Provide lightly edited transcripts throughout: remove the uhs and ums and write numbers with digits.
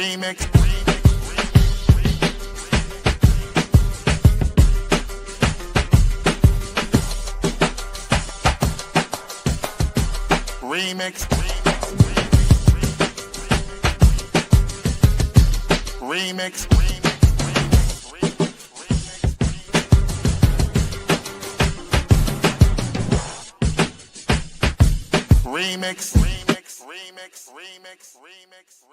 Remix. Remix. Remix. Remix. Remix. Remix. Remix. Remix.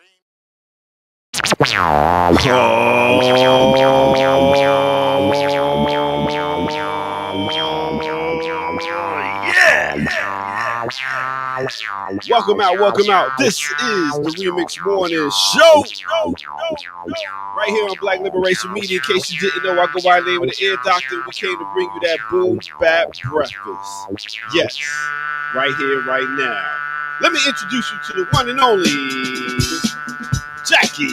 Welcome out. This is the Remix Morning Show. Right here on Black Liberation Media. In case you didn't know, I go by the name of the Ear Doctor. We came to bring you that boom bap breakfast. Yes, right here, right now. Let me introduce you to the one and only Jackie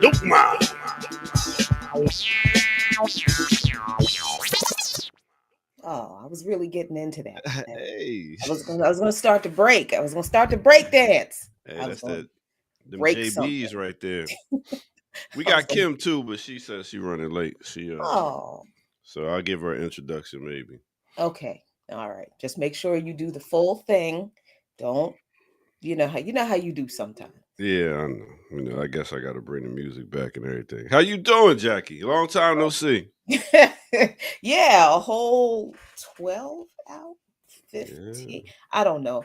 Lukman. Oh, I was really getting into that. Hey, I was gonna start to break. I was gonna start to break dance. hey, that's that. Them break JBs something. right there. We got Kim too, but she says she running late. Oh, So I'll give her an introduction maybe. okay. All right. Just make sure you do the full thing. Don't you know how you do sometimes. Yeah, I know. I guess I got to bring the music back and everything. How you doing, Jackie? Long time no see. Yeah, a whole 12 out, 15. Yeah. I don't know.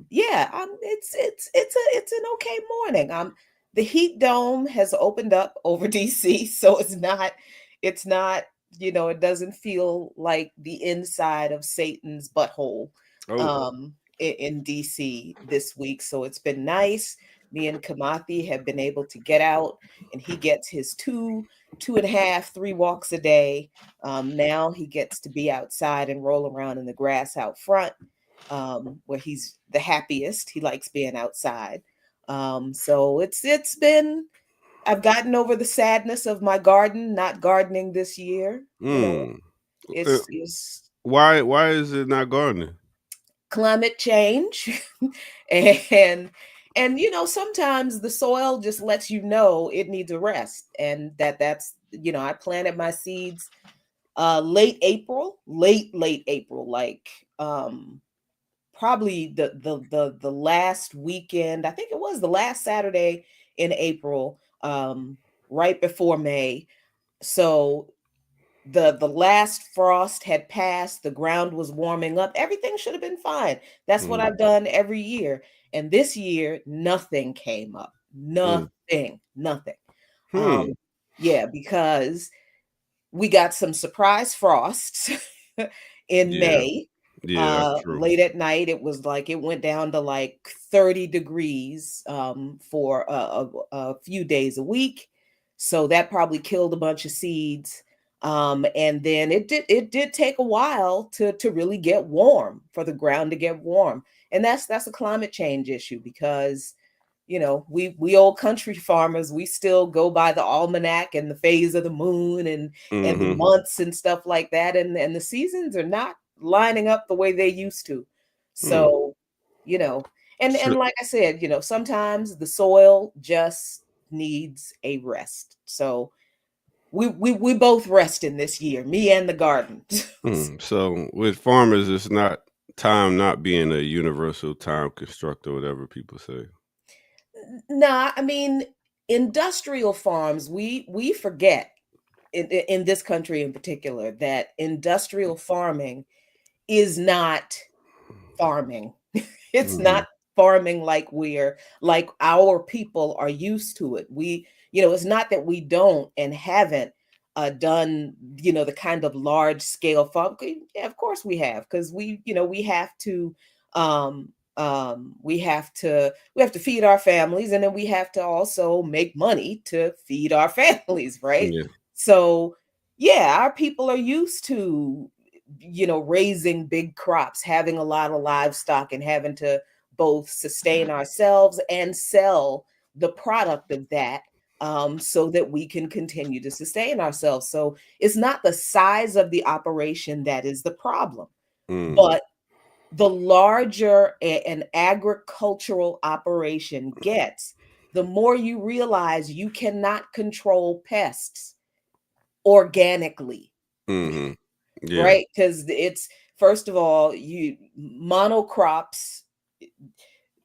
Yeah, it's an okay morning. The heat dome has opened up over DC, so it's not it doesn't feel like the inside of Satan's butthole Oh, in DC this week. So it's been nice. Me and Kamathi have been able to get out, and he gets his two and a half, 3 walks a day. Now he gets to be outside and roll around in the grass out front, where he's the happiest. He likes being outside. So it's been. I've gotten over the sadness of my garden not gardening this year. It's why is it not gardening? climate change, and sometimes the soil just lets you know it needs a rest, and that's I planted my seeds late April, like probably the last weekend. I think it was the last Saturday in April, right before May. So the last frost had passed, the ground was warming up, everything should have been fine. That's what I've done every year, and this year nothing came up. Nothing. Yeah, because we got some surprise frosts in May. Yeah, that's true. Late at night, it was like it went down to like 30 degrees for a few days a week. So that probably killed a bunch of seeds. And then it did take a while to really get warm, for the ground to get warm. And that's a climate change issue, because we old country farmers, we still go by the almanac and the phase of the moon and the months and stuff like that, and the seasons are not lining up the way they used to. So and like I said, sometimes the soil just needs a rest. So we both resting this year, me and the garden. So with farmers, it's not time not being a universal time construct, or whatever people say. Nah, I mean, industrial farms, we forget in this country in particular that industrial farming is not farming. It's not farming like our people are used to it. It's not that we don't and haven't done, the kind of large scale farm. Yeah, of course we have, because we have to we have to feed our families, and then we have to also make money to feed our families, right? Yeah. So yeah, our people are used to raising big crops, having a lot of livestock, and having to both sustain ourselves and sell the product of that, so that we can continue to sustain ourselves. So it's not the size of the operation that is the problem, but the larger an agricultural operation gets, the more you realize you cannot control pests organically, Mm-hmm. Yeah. right? Because it's, first of all, you monocrops.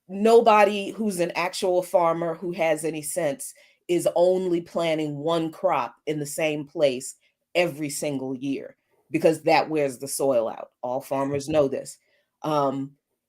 Nobody who's an actual farmer who has any sense is only planting one crop in the same place every single year, because that wears the soil out. All farmers know this.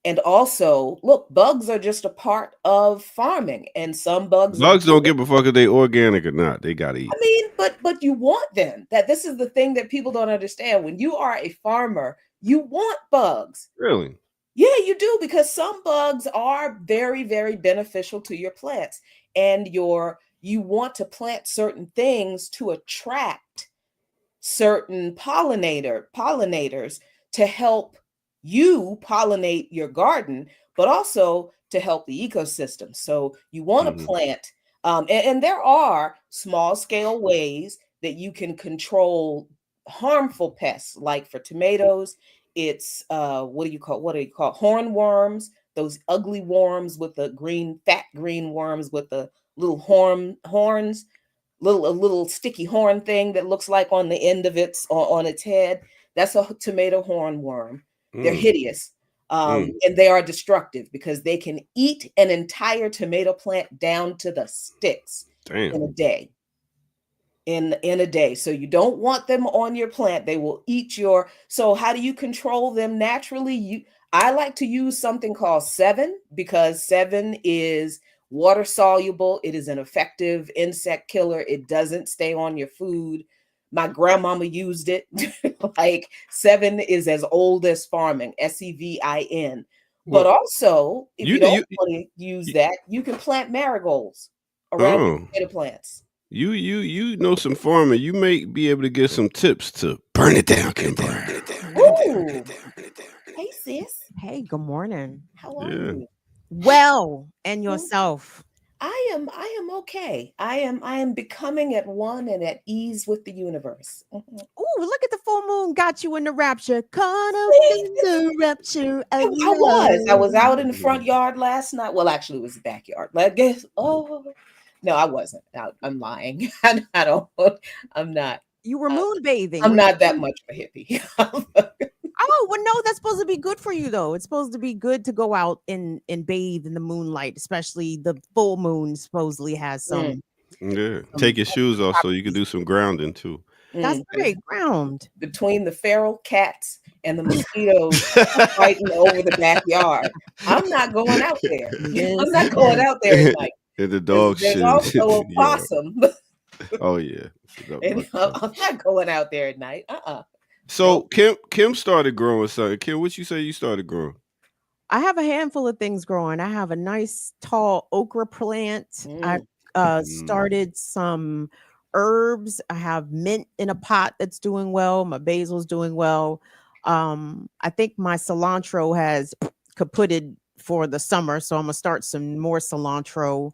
And also, look, bugs are just a part of farming, and some bugs are Bugs don't good. give a fuck if they organic or not. They gotta eat. I mean, but you want them. That this is the thing that people don't understand. When you are a farmer, you want bugs. Really? Yeah, you do, because some bugs are very, very beneficial to your plants, and you want to plant certain things to attract certain pollinators to help you pollinate your garden, but also to help the ecosystem. So you want to Mhm. plant, and there are small scale ways that you can control harmful pests. Like for tomatoes, it's what do you call hornworms? Those ugly worms with the fat green worms with the little horns, a little sticky horn thing that looks like on the end of on its head. That's a tomato hornworm. They're Mm, hideous. mm. And they are destructive because they can eat an entire tomato plant down to the sticks in Damn. a day. In a day. So you don't want them on your plant. They will eat your. So how do you control them naturally? I like to use something called Sevin, because Sevin is water soluble. It is an effective insect killer. It doesn't stay on your food. My grandmama used it. Like, Sevin is as old as farming, Sevin. But Well, also, if you you don't you, want to use you that, you can plant marigolds around your oh tomato plants. you know some farming. You may be able to get some tips to burn it down, Kimber. Ooh. Hey, sis. Hey, good morning. How are Yeah. you? Well, and Well, yourself. I am okay. I am becoming at one and at ease with the universe. Mhm. Ooh, look at the full moon got you in the rapture. Caught up See? in the rapture of I was out in the love. front yard last night. Well, actually, it was the backyard. Like, guess, oh no, I wasn't out. I'm lying. I don't. I'm not. You were moon bathing. I'm Were you not that moon- much of a hippie. Oh, well, no, that's supposed to be good for you, though. It's supposed to be good to go out and bathe in the moonlight, especially the full moon supposedly has Mm, Yeah. some Take your shoes off so you can properties. do some grounding too. That's mm. right, ground. Between the feral cats and the mosquitoes fighting over the backyard, I'm not going out there. I'm not going Listen. out there at night. And the dog There's shit. also a Yeah. possum, Oh yeah. and I'm not going out there at night. So Nope. Kim started growing something. Kim, what you say you started growing? I have a handful of things growing. I have a nice tall okra plant. I Mm. started some herbs. I have mint in a pot that's doing well. My basil's doing well. I think my cilantro has kaputted for the summer, so I'm gonna start some more cilantro.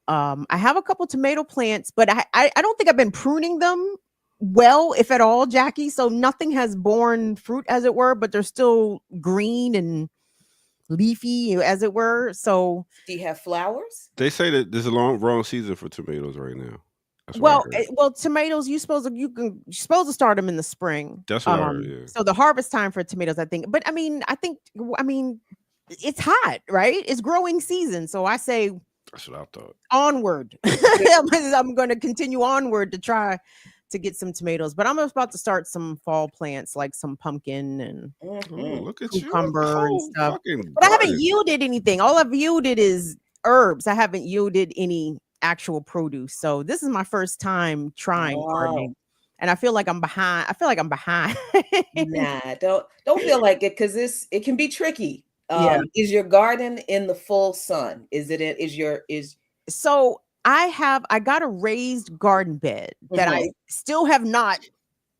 I have a couple tomato plants, but I don't think I've been pruning them well, if at all, Jackie. So nothing has borne fruit, as it were, but they're still green and leafy, as it were. So, Do you have flowers? They say that there's a wrong season for tomatoes right now. That's what I heard. well, tomatoes you're supposed to start them in the spring. That's what I heard. Yeah. So the harvest time for tomatoes, I think. But I mean, it's hot, right? It's growing season, so I say That's what I thought. onward. I'm going to continue onward to try to get some tomatoes, but I'm about to start some fall plants like some pumpkin and Oh, Mhm. look at cucumber you. and Whole stuff. fucking But I haven't garden. yielded anything. All I've yielded is herbs. I haven't yielded any actual produce. So this is my first time trying Wow. gardening. And I feel like I'm behind. I feel like I'm behind. Nah, don't feel like it, because it can be tricky. Yeah. Is your garden in the full sun? Is So I got a raised garden bed that Mhm. I still have not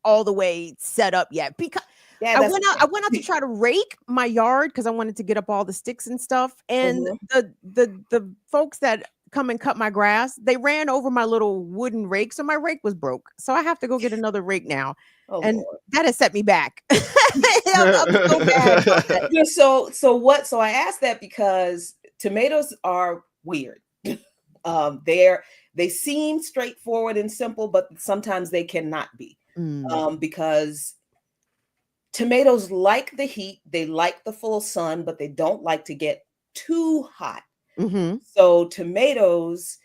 all the way set up yet, because Yeah, I that's went out to try to rake my yard because I wanted to get up all the sticks and stuff. And Mhm. the folks that come and cut my grass, they ran over my little wooden rake, so my rake was broke. So I have to go get another rake now, Oh and Lord. that has set me back. I'm so bad about that. Yeah, so I asked that because tomatoes are weird. They seem straightforward and simple, but sometimes they cannot be, because tomatoes like the heat, they like the full sun, but they don't like to get too hot. Mm-hmm. So tomatoes,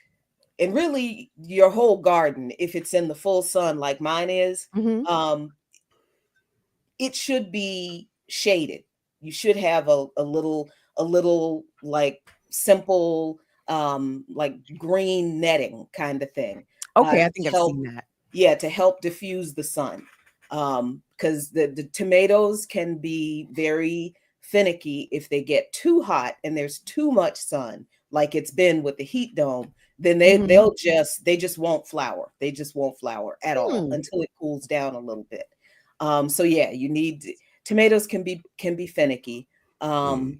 and really your whole garden, if it's in the full sun like mine is, Mm-hmm. it should be shaded. You should have a little like simple like green netting kind of thing. Okay, I To think I've help, seen that. yeah, to help diffuse the sun. Because the tomatoes can be very finicky if they get too hot and there's too much sun, like it's been with the heat dome. Then Mhm. they just won't flower. They just won't flower at all Hmm. until it cools down a little bit. So yeah, you need tomatoes can be finicky. And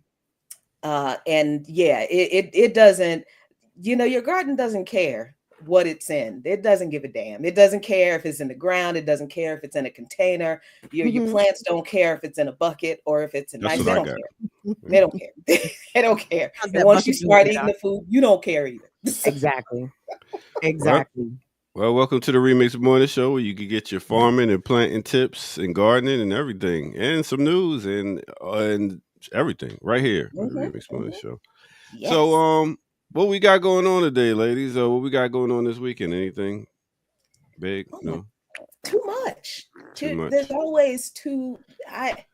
yeah, it doesn't, your garden doesn't care what it's in. It doesn't give a damn. It doesn't care if it's in the ground. It doesn't care if it's in a container. Your Mhm. plants don't care if it's in a bucket or if it's a That's nice. what They I don't got. care. They don't care. They don't care. How's And that once you bucket doing, start eating Doc? the food, you don't care either. Exactly. Exactly. Well, welcome to the Remix Morning Show, where you can get your farming and planting tips and gardening and everything, and some news and everything right here on the Mhm, Remix Morning mhm. Show. Yes. So, what we got going on today, ladies? What we got going on this weekend? Anything big? Oh, No, too much. too much. There's always too. I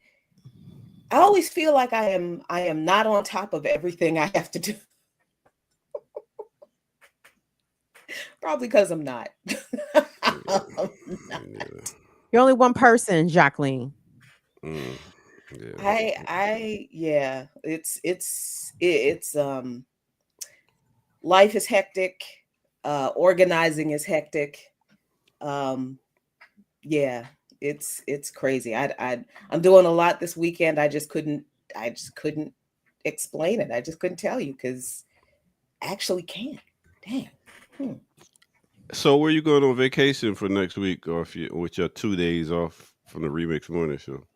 always feel like I am not on top of everything I have to do. Probably because I'm not. I'm not. Yeah. You're only one person, Jacqueline. Mm, yeah. Yeah, it's life is hectic, organizing is hectic. Yeah, it's crazy. I'm doing a lot this weekend. I just couldn't explain it. I just couldn't tell you because I actually can't. Damn. So, where you going on vacation for next week, or if you with your 2 days off from the Remix Morning Show? What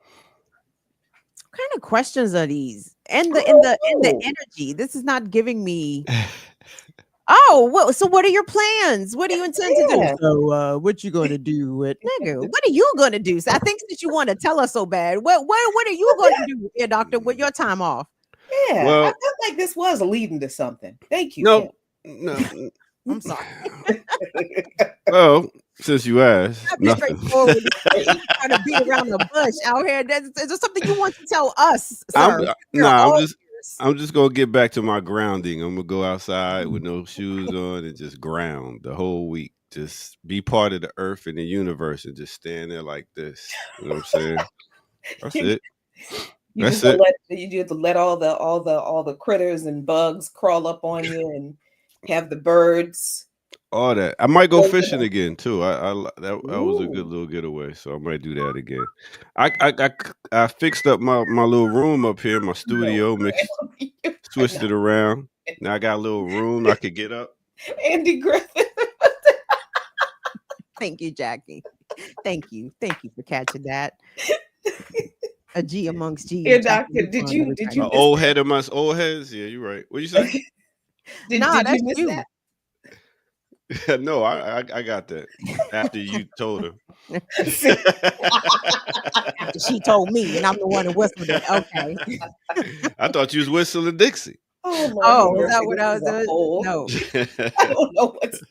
kind of questions are these? And the Oh, energy. This is not giving me. Oh, well, so what are your plans? What do you intend to do? yeah. So, what you gonna do with nigga? What are you gonna do? So I think that you want to tell us so bad. What are you gonna do, dear doctor, with your time off? Yeah, I Well, felt like this was leading to something. Thank you, no, Kim. no. I'm sorry. Well, since you asked, I'll be nothing. straightforward. You trying to beat around the bush out here. Is there something you want to tell us, I'm sir? We're nah. all ears. I'm just gonna get back to my grounding. I'm gonna go outside with no shoes on and just ground the whole week. Just be part of the earth and the universe and just stand there like this. You know what I'm saying? That's You it. you That's just gonna it. let all the critters and bugs crawl up on you and have the birds. All that. I might go Go to fishing the- again too. That was a good Ooh. little getaway, so I might do that again. I fixed up my little room up here, my No, studio, switched it around. Now I got a little room I could get up. Andy Griffith. Thank you, Jackie. Thank you for catching that. A G amongst G's. Here, Jackie, doctor, you did fun you every did time. you An miss old that? head of my old heads. Yeah, you're right. What you say? Nah, Did that's you miss you. that? No, I got that after you told her. After she told me, and I'm the one who whistled it. Okay. I thought you was whistling Dixie. Oh Lord, Oh, have is that mercy, what this I is was a doing? whole. No, I don't know what's.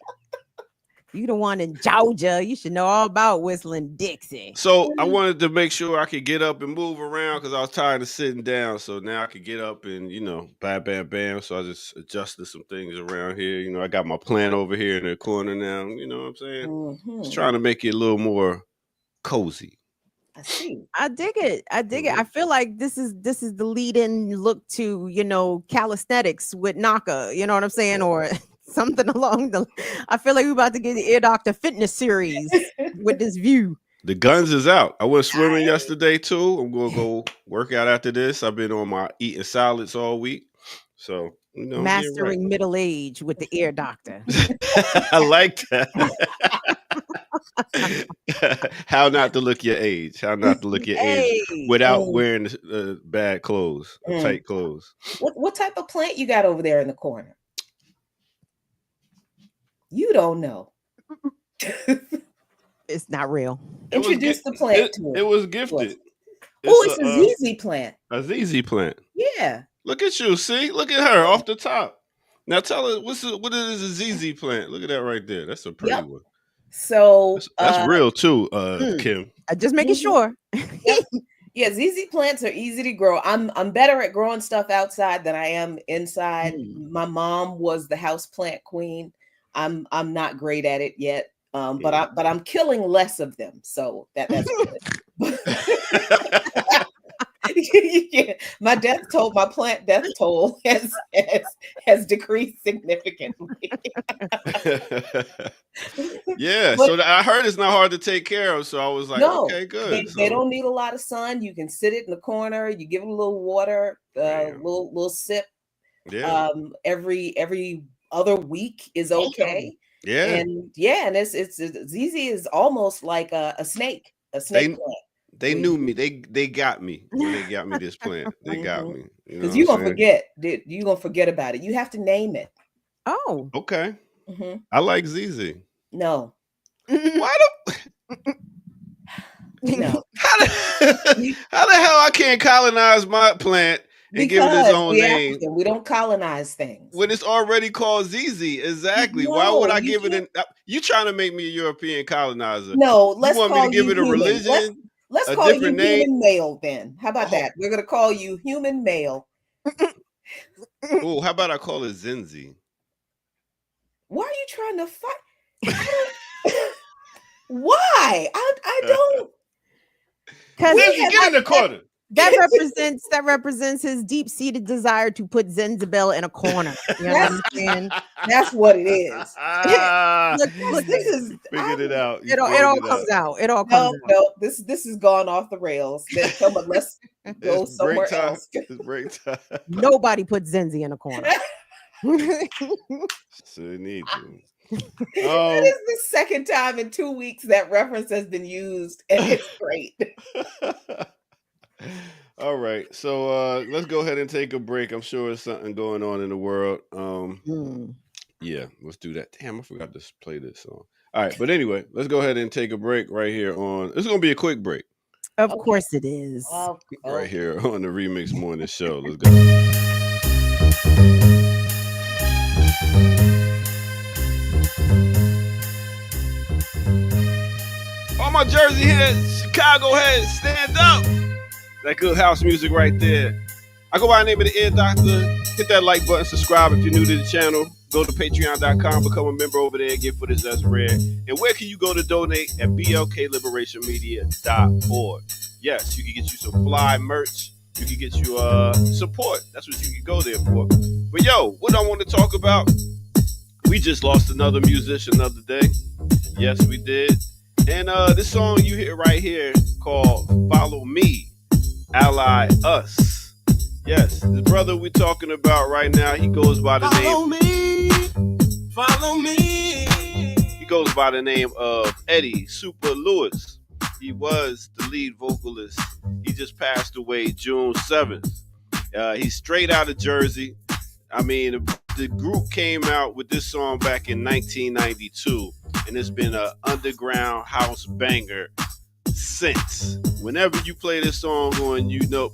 you the one in Georgia. You should know all about whistling Dixie. So I wanted to make sure I could get up and move around because I was tired of sitting down. So now I could get up and bam, bam, bam. So I just adjusted some things around here. I got my plant over here in the corner now. You know what I'm saying? Just Mhm. trying to make it a little more cozy. I see. I dig it. I dig it. I feel like this is the lead-in look to calisthenics with Naka. You know what I'm saying, or something along the. I feel like we're about to get the Ear Doctor Fitness series with this view. The guns is out. I went swimming yesterday too. I'm gonna go work out after this. I've been on my eating salads all week, so I'm getting right. Mastering middle age with the Ear Doctor. I like that. How not to look your age. How not to look your age Hey, without wearing bad clothes, or Mm. tight clothes. What type of plant you got over there in the corner? You don't know. It's not real. It was Introduce gi- the plant to It him. was gifted. Oh, it's a ZZ plant. a ZZ plant. Yeah. Look at you. See, look at her off the top. Now tell us what is a ZZ plant? Look at that right there. That's a pretty Yep. one. So That's real too, Mm. Kim. I just making Mhm. sure. yeah, ZZ plants are easy to grow. I'm better at growing stuff outside than I am inside. Mm. My mom was the house plant queen. I'm not great at it yet. But I'm killing less of them. So that's good. Yeah, my plant death toll has decreased significantly. Yeah, But- so I heard it's not hard to take care of. So I was like, No, okay, good. They So- don't need a lot of sun. You can sit it in the corner. You give it a little water, Damn. little sip. Yeah, Every other week is okay. yeah. And it's ZZ is almost like a snake plant. They knew me. They got me when they got me this plant. They got Mhm. me. You know Because what you're I'm gonna saying? forget. You're gonna forget about it. You have to name it. Oh. Okay, Mhm. I like ZZ. No, Why no. how the hell I can't colonize my plant and give it its own we name African, we don't colonize things. when it's already called ZZ? Exactly. Why No, would I you give it an? You trying to make me a European colonizer? No, let's you want me call to give you it a human. religion? Let's a call you different name? human male then. How about Oh. that? We're gonna call you human male. Oh, how about I call it Zenzi? Why are you trying to fight? Why? I don't. Because Zenzi, get in the corner. that represents his deep-seated desire to put Zenzabel in a corner. You know what I'm saying? That's what it is. Look, This is Figured it out. You it all figured comes out. It all comes no, out. no. This has gone off the rails. Then come on, let's go It's break somewhere time. else. It's break time. Nobody put Zenzi in a corner. So they need to. That is the second time in 2 weeks that reference has been used, and it's great. All right. So let's go ahead and take a break. I'm sure there's something going on in the world. Mm. Yeah, let's do that. Damn, I forgot to play this song. All right, but anyway, let's go ahead and take a break right here on. This is gonna be a quick break Of Okay. course it is. right here on the Remix Morning Show. Let's go. All my Jersey heads, Chicago heads, stand up. That good house music right there. I go by the name of the Ear Doctor. Hit that like button, subscribe if you're new to the channel. Go to patreon.com, become a member over there, get footage that's rare. And where can you go to donate? At blkliberationmedia.org. Yes, you can get you some fly merch. You can get you support. That's what you can go there for. But yo, what I want to talk about, we just lost another musician another day. Yes, we did. And this song you hear right here called Follow Me, Ally Us. Yes, the brother we're talking about right now, he goes by the name. Follow me. He goes by the name of Eddie Super Lewis. He was the lead vocalist. He just passed away June 7th. He's straight out of Jersey. I mean, the group came out with this song back in 1992, and it's been an underground house banger since. Whenever you play this song on,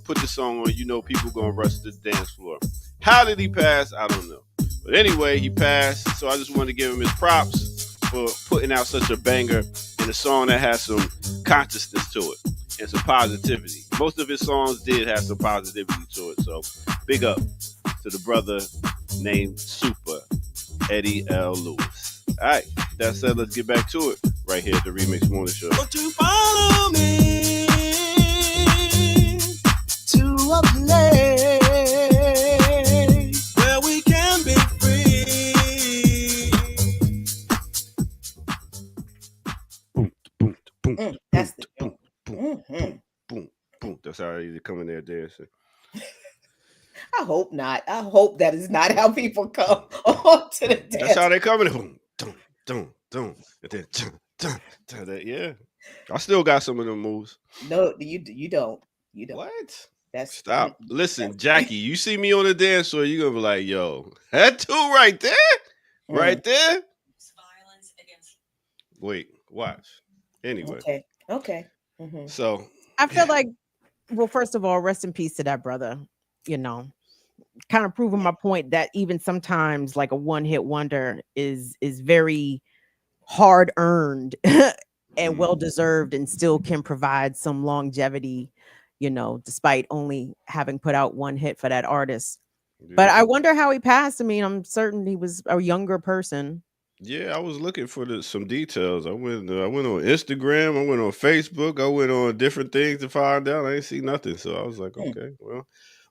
put the song on, people gonna rush the dance floor. How did he pass? I don't know. But anyway, he passed, so I just wanted to give him his props for putting out such a banger and a song that has some consciousness to it and some positivity. Most of his songs did have some positivity to it, so big up to the brother named Super, Eddie L. Lewis. All right, that said, let's get back to it right here at the Remix Morning Show. Won't you follow me to a place where we can be free? Boom, boom, boom, That's the boom, joke. Mhm. boom, boom. That's how you come in there dancing. I hope not. I hope that is not how people come on to the dance. That's how they come in. Boom, dum, dum, dum, and then yeah. I still got some of them moves. No, you don't. You don't. What? That's Stop. Listen, Jackie, you see me on the dance floor, you're gonna be like, yo, that two right there? Right there? wait, watch. Anyway, Okay. Mhm. so I feel like, well, first of all, rest in peace to that brother. You know, kind of proving my point that even sometimes like a one-hit wonder is very hard earned and well deserved, and still can provide some longevity. You know, despite only having put out one hit for that artist. But I wonder how he passed. I mean, I'm certain he was a younger person. yeah, I was looking for some details. I went on Instagram, I went on Facebook, I went on different things to find out. I didn't see nothing, so I was like, okay, well.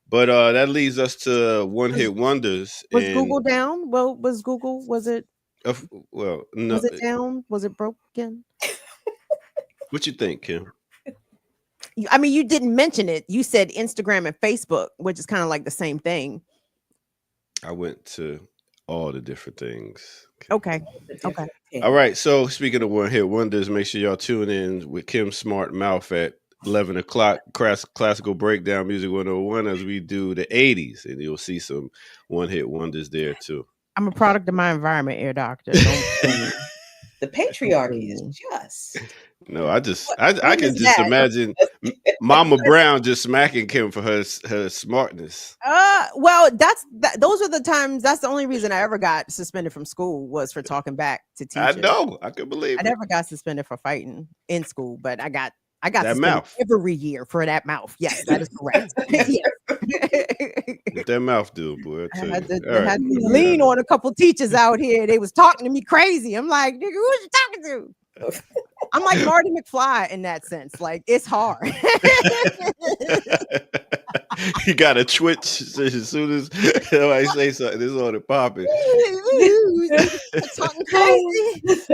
But that leads us to one hit wonders. Was and Google down? Well, was it no. was it down? Was it broken? What you think, Kim? I mean, you didn't mention it. You said Instagram and Facebook, which is kind of like the same thing. I went to all the different things. Okay. All right. So speaking of one hit wonders, make sure y'all tune in with Kim Smart Mouth at 11 o'clock. Classical Breakdown Music 101 as we do the 80s, and you'll see some one hit wonders there too. I'm a product of my environment, Air Doctor. The patriarchy is just. No, I can just imagine Mama Brown just smacking Kim for her smartness. Well, those are the times. That's the only reason I ever got suspended from school, was for talking back to teachers. I know. I can believe I it. never got suspended for fighting in school, but I got that suspended mouth every year for that mouth. Yes, that is correct. What that mouth do, boy? I had to lean on a couple teachers out here. They was talking to me crazy. I'm like, nigga, who you talking to? I'm like Marty McFly in that sense. Like, it's hard. You got to twitch as soon as somebody say something. It's on the popping. Talking crazy.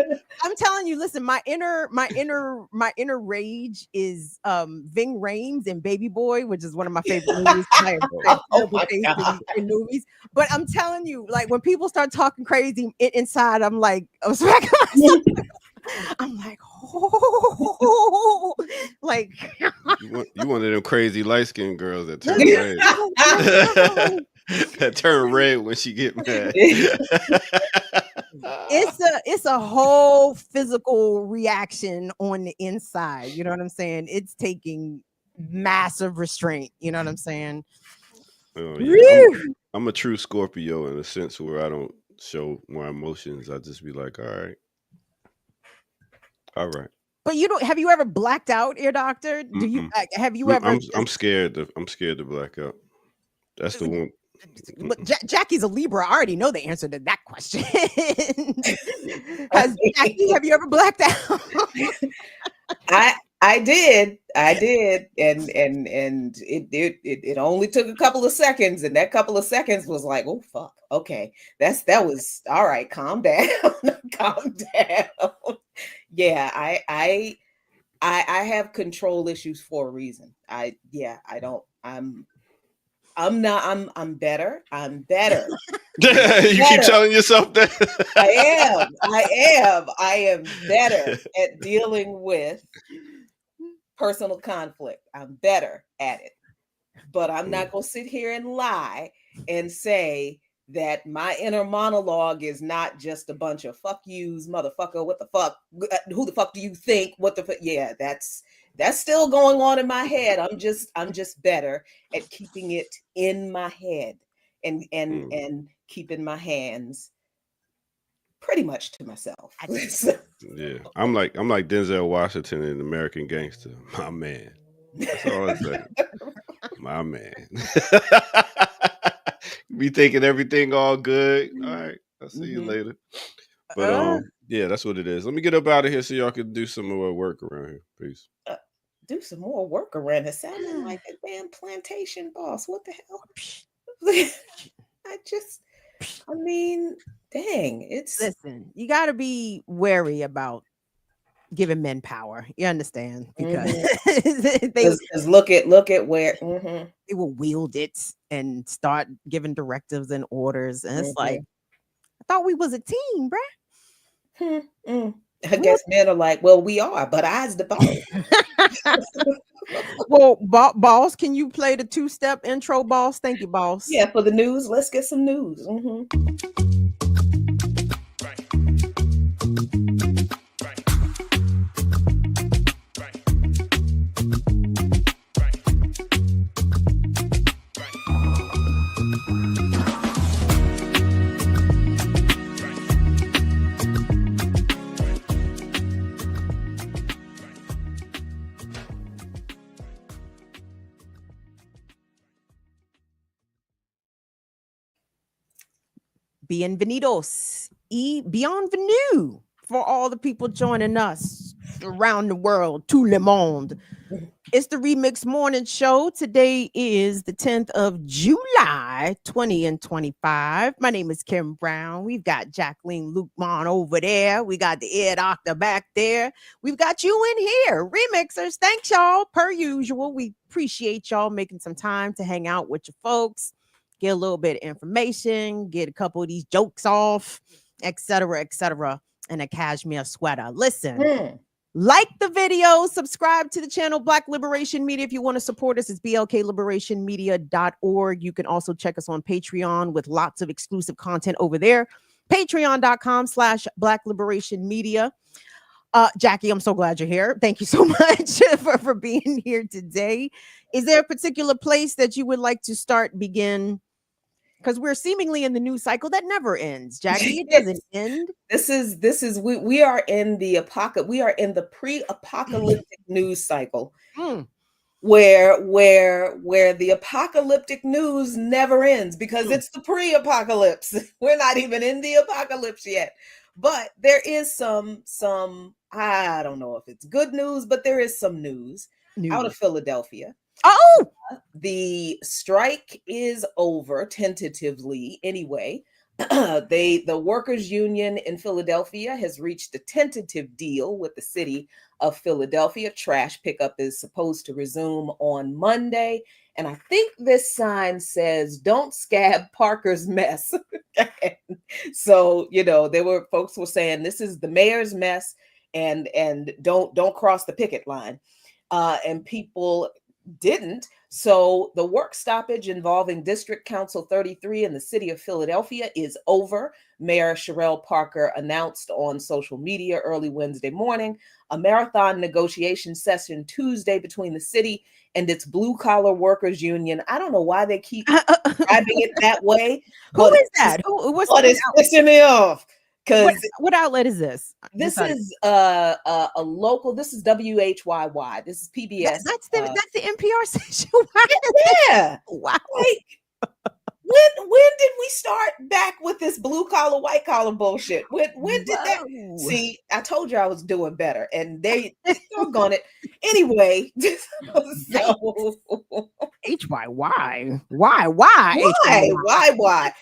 I'm telling you, listen, my inner rage is Ving Rhames and Baby Boy, which is one of my favorite movies. In movies. But I'm telling you, like, when people start talking crazy inside, I'm like, I'm smacking myself. I'm like, oh, like you one of them crazy light skinned girls that turn red. That turn red when she get mad. It's a whole physical reaction on the inside. You know what I'm saying? It's taking massive restraint. You know what I'm saying? Oh, yeah. I'm a true Scorpio in a sense where I don't show my emotions. I just be like, all right. But have you ever blacked out, Ear Doctor? Do you have you ever? I'm scared to black out. That's the one. But Jackie's a Libra. I already know the answer to that question. Have you ever blacked out? I did, and it only took a couple of seconds, and that couple of seconds was like, oh fuck, okay, that was all right. Calm down, calm down. Yeah, I have control issues for a reason. I'm better. I'm better. You keep telling yourself that. I am better at dealing with personal conflict. I'm better at it. But I'm not going to sit here and lie and say that my inner monologue is not just a bunch of fuck yous, motherfucker. What the fuck? Who the fuck do you think? What the fuck? Yeah, that's still going on in my head. I'm just better at keeping it in my head and keeping my hands pretty much to myself. Yeah, I'm like Denzel Washington in American Gangster. My man. That's all I say. My man. Be thinking everything all good. All right, I'll see you later. But yeah, that's what it is. Let me get up out of here so y'all can do some more work around here. Peace. Do some more work around here. Sounding like a damn plantation boss. What the hell? I mean, dang, listen, you got to be wary about giving men power. You understand? Because look at where they will wield it and start giving directives and orders, and it's like, I thought we was a team, bruh. I guess men are like, well, we are, but I's the boss. Well, boss, can you play the 2-step intro, boss? Thank you, boss. Yeah, for the news. Let's get some news. Bienvenidos y bienvenue for all the people joining us around the world, tout le monde. It's the Remix Morning Show. Today is the 10th of July, 2025. My name is Kim Brown. We've got Jacqueline Lukman over there. We got the ear doctor back there. We've got you in here. Remixers, thanks y'all. Per usual, we appreciate y'all making some time to hang out with your folks, get a little bit of information, get a couple of these jokes off, etc., and a cashmere sweater. Listen. Like the video, subscribe to the channel Black Liberation Media. If you want to support us, it's blkliberationmedia.org. You can also check us on Patreon with lots of exclusive content over there. Patreon.com/Black Liberation Media. Jackie, I'm so glad you're here. Thank you so much for being here today. Is there a particular place that you would like to begin? Because we're seemingly in the news cycle that never ends, Jackie. It doesn't end. We are in the pre-apocalyptic news cycle, where the apocalyptic news never ends because it's the pre-apocalypse. We're not even in the apocalypse yet, but there is some I don't know if it's good news, but there is some news. Out of Philadelphia. Oh, the strike is over tentatively anyway. The workers union in Philadelphia has reached a tentative deal with the city of Philadelphia. Trash pickup is supposed to resume on Monday. And I think this sign says, "Don't scab Parker's mess." So, folks were saying this is the mayor's mess and don't cross the picket line. And people didn't. So the work stoppage involving District Council 33 in the city of Philadelphia is over. Mayor Sherelle Parker announced on social media early Wednesday morning a marathon negotiation session Tuesday between the city and its blue-collar workers union. I don't know why they keep describing it that way. Who is that? What is pissing me off? What outlet is this? This is a local. This is WHYY. This is PBS. That's the NPR station. Yeah. Wow. Like, when did we start back with this blue collar, white collar bullshit? When did that? See, I told you I was doing better, and they doggone it. Anyway, so HYY. Why?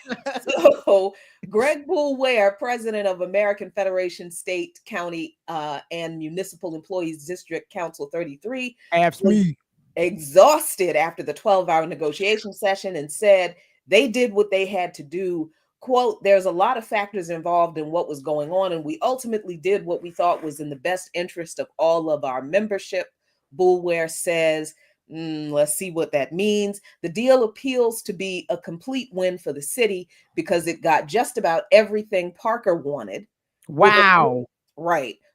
So Greg Boulware, president of American Federation State, County, and Municipal Employees District Council 33, asked me, exhausted after the 12-hour negotiation session, and said they did what they had to do. Quote, "There's a lot of factors involved in what was going on, and we ultimately did what we thought was in the best interest of all of our membership." Boulware says, let's see what that means. "The deal appeals to be a complete win for the city because it got just about everything Parker wanted." Wow.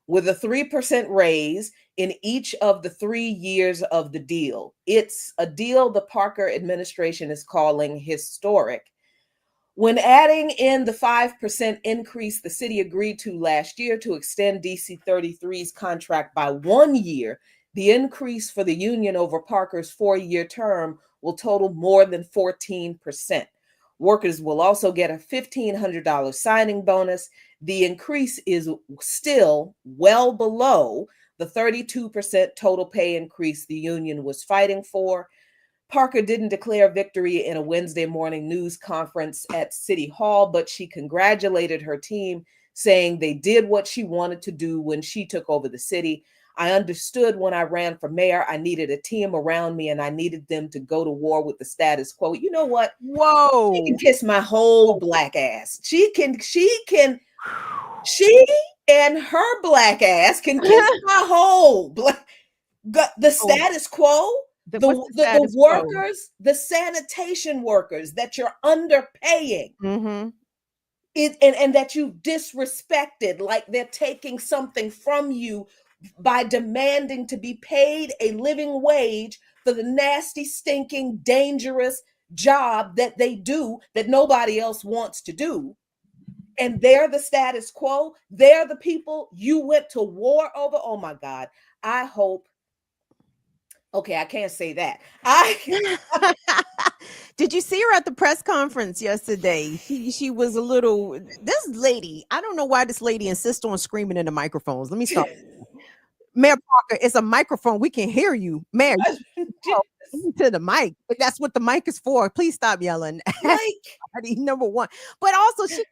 With a 3% raise in each of the 3 years of the deal. It's a deal the Parker administration is calling historic. When adding in the 5% increase the city agreed to last year to extend DC 33's contract by 1 year, the increase for the union over Parker's 4-year term will total more than 14%. Workers will also get a $1,500 signing bonus. The increase is still well below the 32% total pay increase the union was fighting for. Parker didn't declare victory in a Wednesday morning news conference at City Hall, but she congratulated her team, saying they did what she wanted to do when she took over the city. "I understood when I ran for mayor, I needed a team around me and I needed them to go to war with the status quo." You know what? Whoa. She can kiss my whole black ass. She and her black ass can kiss my whole black. The status quo, the workers, the sanitation workers that you're underpaying. And that you disrespected, like they're taking something from you by demanding to be paid a living wage for the nasty, stinking, dangerous job that they do that nobody else wants to do. And they're the status quo. They're the people you went to war over. Oh my God. I hope Okay, I can't say that. I Did you see her at the press conference yesterday? She was a little. This lady, I don't know why this lady insists on screaming in the microphones. Let me stop. Mayor Parker, it's a microphone. We can hear you, Mayor. To the mic. That's what the mic is for. Please stop yelling. like Number one, but also she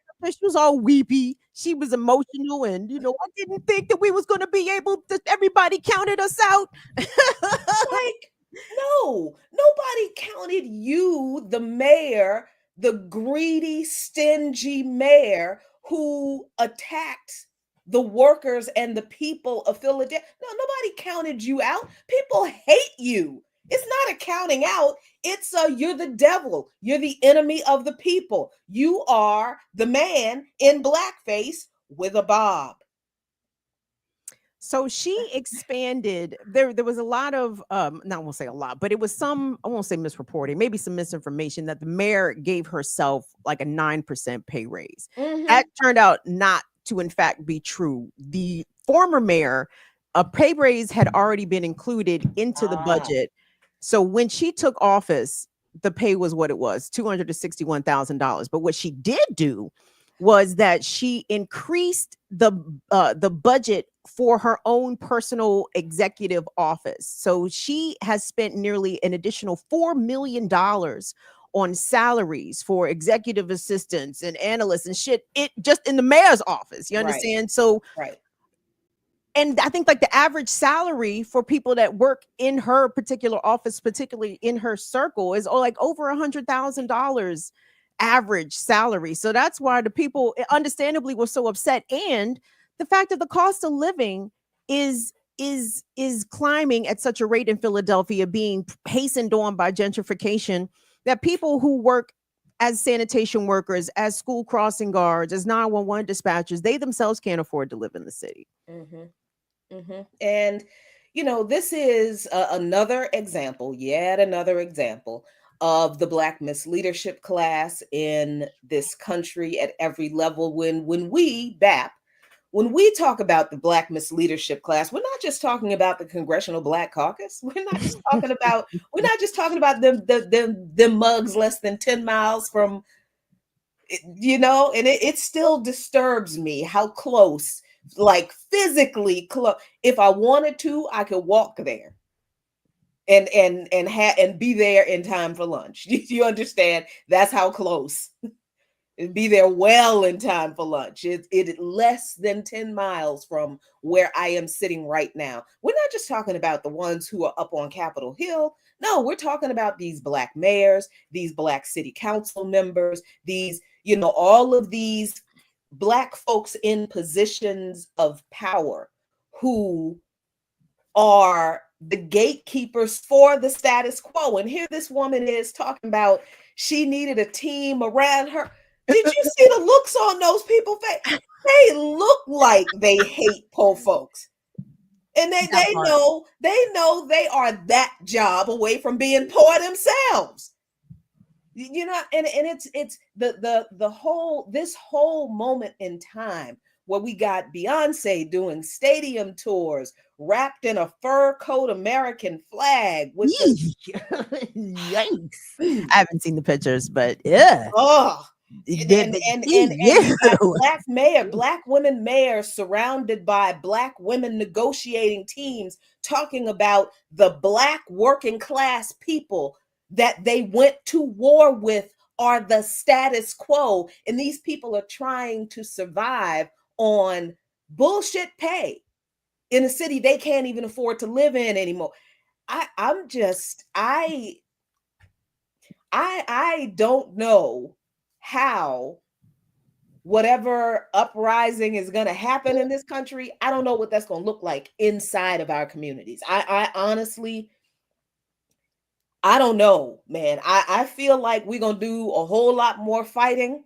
was all weepy. She was emotional, and I didn't think that we was going to be able to. Everybody counted us out. like no, nobody counted you, the mayor, the greedy, stingy mayor who attacked the workers and the people of Philadelphia. No, nobody counted you out. People hate you. It's not a counting out. It's you're the devil. You're the enemy of the people. You are the man in blackface with a bob. So she expanded. There was a lot of no, I won't say a lot, but it was some, I won't say misreporting, maybe some misinformation that the mayor gave herself like a 9% pay raise. That turned out not to in fact be true. The former mayor, a pay raise had already been included into the budget. So when she took office, the pay was what it was, $261,000. But what she did do was that she increased the budget for her own personal executive office. So she has spent nearly an additional $4 million on salaries for executive assistants and analysts and shit, it just in the mayor's office. You understand? Right. So right. And I think like the average salary for people that work in her particular office, particularly in her circle, is like over $100,000 average salary. So that's why the people understandably were so upset. And the fact that the cost of living is climbing at such a rate in Philadelphia, being hastened on by gentrification, that people who work as sanitation workers, as school crossing guards, as 911 dispatchers, they themselves can't afford to live in the city. And, this is another example, yet another example of the Black misleadership class in this country at every level. When we, BAP, when we talk about the Black misleadership class, we're not just talking about the Congressional Black Caucus. We're not just talking about them mugs less than 10 miles from, and it still disturbs me how close, like physically close. If I wanted to, I could walk there and be there in time for lunch. You understand? That's how close. Be there well in time for lunch. It less than 10 miles from where I am sitting right now. We're not just talking about the ones who are up on Capitol Hill. No, we're talking about these Black mayors, these Black city council members, these, all of these Black folks in positions of power who are the gatekeepers for the status quo. And here this woman is talking about she needed a team around her. Did you see the looks on those people's face? They look like they hate poor folks. And they know they are that job away from being poor themselves. And it's this whole moment in time where we got Beyonce doing stadium tours wrapped in a fur coat American flag with yikes. I haven't seen the pictures, but yeah. Black women mayors surrounded by Black women negotiating teams talking about the Black working class people that they went to war with are the status quo. And these people are trying to survive on bullshit pay in a city they can't even afford to live in anymore. I don't know how whatever uprising is going to happen in this country. I don't know what that's going to look like inside of our communities. I honestly, I don't know, man. I feel like we're going to do a whole lot more fighting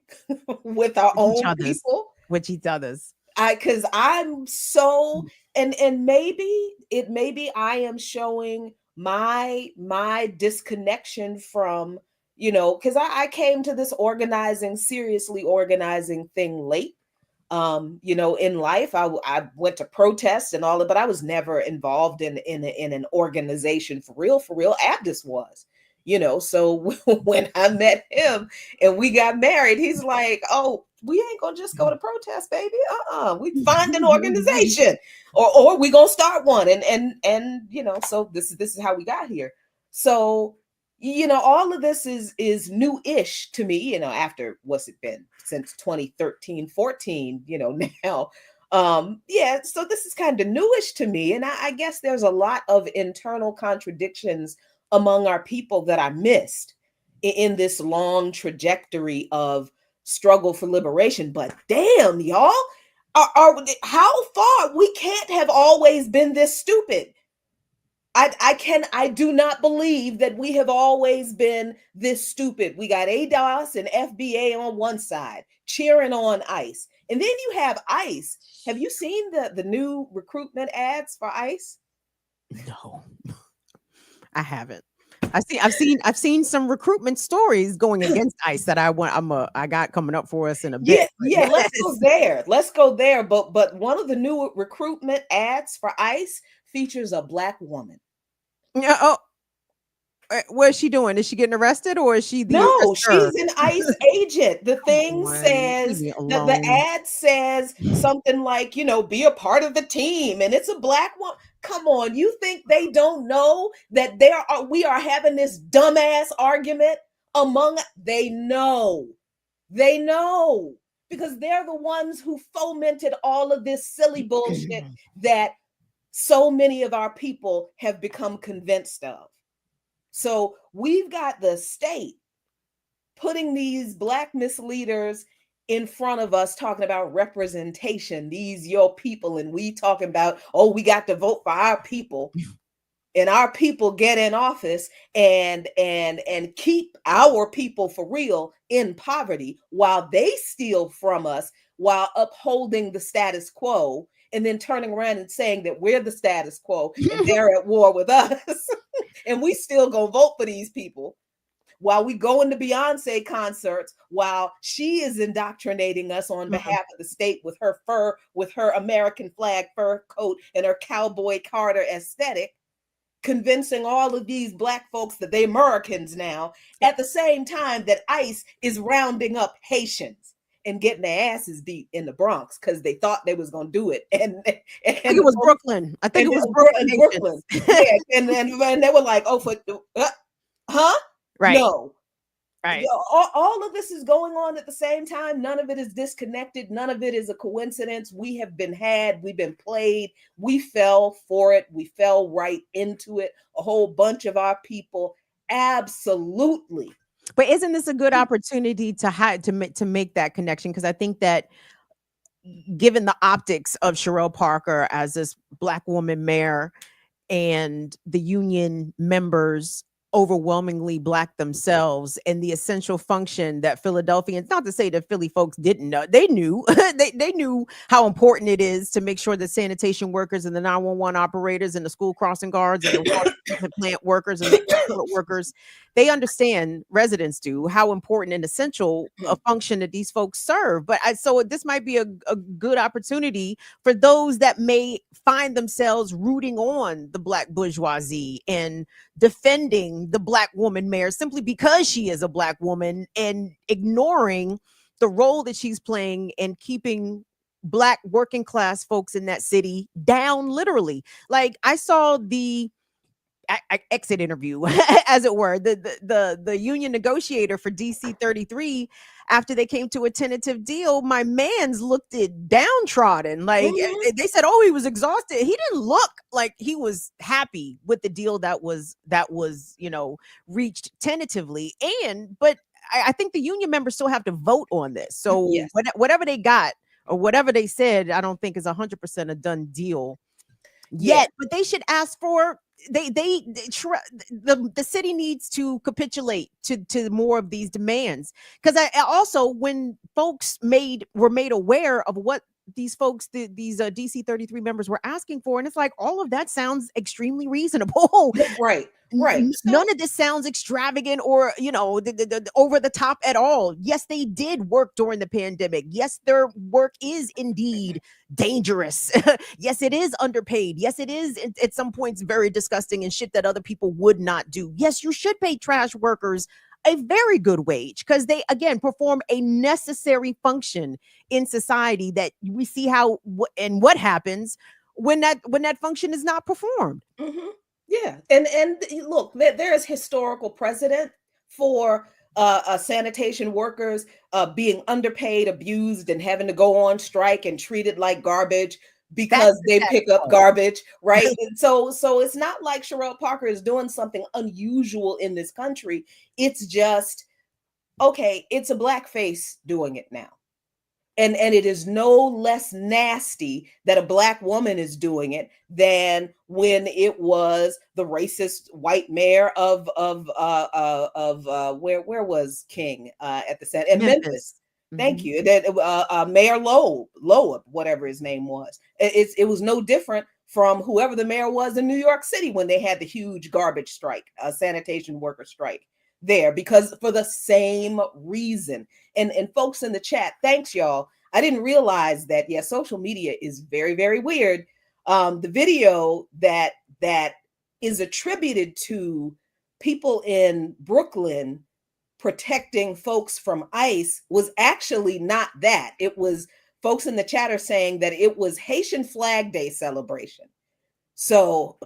with our own people. With each other's. Because I'm so, and maybe I am showing my disconnection from, because I came to this seriously organizing thing late. In life, I went to protests and all that, but I was never involved in an organization for real. For real, Abdus was. So when I met him and we got married, he's like, "Oh, we ain't gonna just go to protest, baby. We find an organization, or we gonna start one." And so this is how we got here. So all of this is new-ish to me. After what's it been since 2013, 14? Now. So this is kind of newish to me, and I guess there's a lot of internal contradictions among our people that I missed in this long trajectory of struggle for liberation. But damn, y'all, how far? We can't have always been this stupid. I do not believe that we have always been this stupid. We got ADOS and FBA on one side cheering on ICE. And then you have ICE. Have you seen the new recruitment ads for ICE? No, I haven't. I've seen some recruitment stories going against ICE that I got coming up for us in a bit. Yeah, let's go there. Let's go there. But one of the new recruitment ads for ICE features a Black woman. Oh, what is she doing? Is she getting arrested, or is she the No, arrestor? she's an ICE agent. The thing says leave me that the alone. ad says something like, be a part of the team, and it's a Black woman. Come on, you think they don't know that we are having this dumbass argument among? They know, because they're the ones who fomented all of this silly bullshit that so many of our people have become convinced of. So we've got the state putting these Black misleaders in front of us, talking about representation, these your people, and we talking about, we got to vote for our people, and our people get in office and keep our people for real in poverty while they steal from us, while upholding the status quo, and then turning around and saying that we're the status quo and they're at war with us. And we still gonna vote for these people while we go into Beyonce concerts, while she is indoctrinating us on behalf of the state with her fur, with her American flag fur coat and her Cowboy Carter aesthetic, convincing all of these Black folks that they're Americans now, at the same time that ICE is rounding up Haitians and getting their asses beat in the Bronx because they thought they was going to do it. And I think it was Brooklyn. I think it was Brooklyn. Yeah, and they were like, huh? Right. No. Right. All of this is going on at the same time. None of it is disconnected. None of it is a coincidence. We have been we've been played. We fell for it. We fell right into it. A whole bunch of our people. Absolutely. But isn't this a good opportunity to make that connection? Because I think that given the optics of Sherelle Parker as this Black woman mayor and the union members overwhelmingly Black themselves, and the essential function that Philadelphians, not to say that Philly folks didn't know, they knew, they knew how important it is to make sure the sanitation workers and the 911 operators and the school crossing guards and the water treatment plant workers and the airport workers, they understand, residents do, how important and essential a function that these folks serve. But so this might be a good opportunity for those that may find themselves rooting on the Black bourgeoisie and defending the Black woman mayor simply because she is a Black woman, and ignoring the role that she's playing in keeping Black working class folks in that city down, literally. Like, I saw the exit interview, as it were, the union negotiator for DC 33, after they came to a tentative deal. My man's looked it downtrodden. Like, they said, he was exhausted. He didn't look like he was happy with the deal that was reached tentatively. But I think the union members still have to vote on this. So yes, whatever they got or whatever they said, I don't think is 100% a done deal yet. But they should ask for, the city needs to capitulate to more of these demands, because I also, when folks were made aware of what these folks, these DC 33 members were asking for. And it's like, all of that sounds extremely reasonable. Right, right. None of this sounds extravagant or, the over the top at all. Yes, they did work during the pandemic. Yes, their work is indeed dangerous. Yes, it is underpaid. Yes, it is at some points very disgusting and shit that other people would not do. Yes, you should pay trash workers a very good wage because they, again, perform a necessary function in society that we see how and what happens when that function is not performed. Mm-hmm. Yeah, and look, there is historical precedent for sanitation workers being underpaid, abused, and having to go on strike and treated like garbage because they pick up garbage, right? And so it's not like Sherelle Parker is doing something unusual in this country. It's just, okay, it's a black face doing it now. And it is no less nasty that a black woman is doing it than when it was the racist white mayor of where was King at the Senate in Memphis. Thank you. That Mayor Loeb, whatever his name was. It was no different from whoever the mayor was in New York City when they had the huge garbage strike, sanitation worker strike there, because for the same reason. And folks in the chat, thanks y'all. I didn't realize that, social media is very, very weird. The video that is attributed to people in Brooklyn protecting folks from ICE was actually not that. It was folks in the chat are saying that it was Haitian Flag Day celebration. So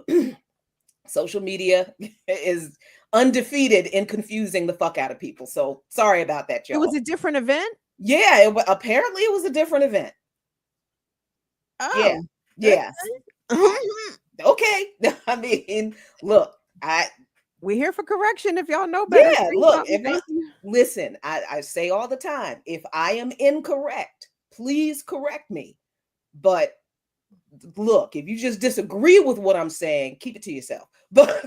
social media is undefeated in confusing the fuck out of people. So sorry about that, y'all. It was a different event? Yeah, apparently it was a different event. Oh. Yeah. Okay. I mean, look, we're here for correction if y'all know better. Yeah, look, listen, I say all the time, if I am incorrect, please correct me. But look, if you just disagree with what I'm saying, keep it to yourself. But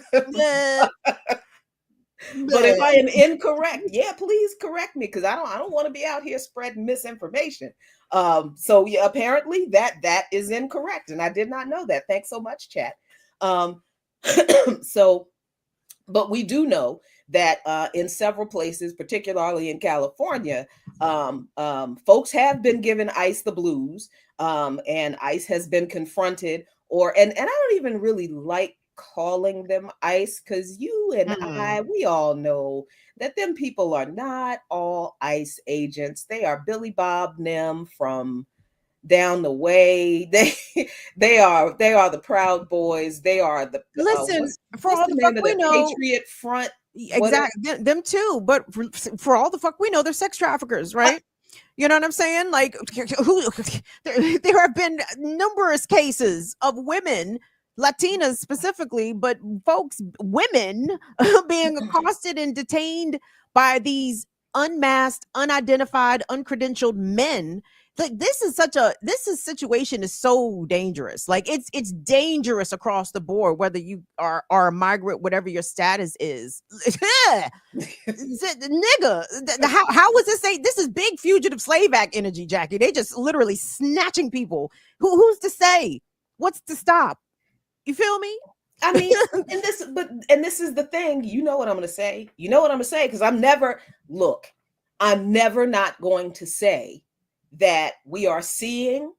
if I am incorrect, please correct me, because I don't want to be out here spreading misinformation. So yeah, apparently that is incorrect, and I did not know that. Thanks so much, chat. But we do know that in several places, particularly in California, folks have been given ICE the blues, and ICE has been confronted, and I don't even really like calling them ICE, because you and we all know that them people are not all ICE agents. They are Billy Bob them from down the way. They are the Proud Boys. They are the for all the fuck we know, Patriot Front. Exactly, them too. But for all the fuck we know, they're sex traffickers, right? You know what I'm saying? Like, there have been numerous cases of women, Latinas specifically, but women being accosted and detained by these unmasked, unidentified, uncredentialed men. Like, this situation is so dangerous. Like, it's dangerous across the board, whether you are a migrant, whatever your status is. Nigga, how was this? This is big Fugitive Slave Act energy, Jackie. They just literally snatching people. Who's to say? What's to stop? You feel me? I mean, and this is the thing. You know what I'm going to say. You know what I'm going to say, because I'm never not going to say that we are seeing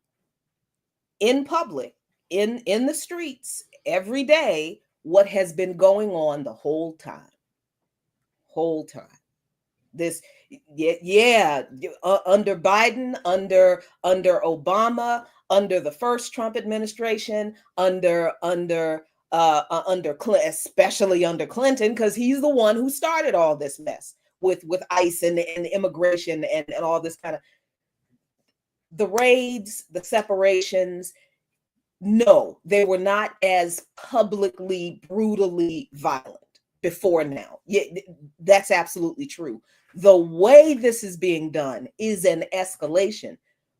in public, in the streets every day, what has been going on the whole time. This, under Biden, under Obama, under the first Trump administration, under Clinton, especially under Clinton, because he's the one who started all this mess with ICE and immigration and all this kind of. The raids, the separations, no, they were not as publicly, brutally violent before now. Yeah, that's absolutely true. The way this is being done is an escalation,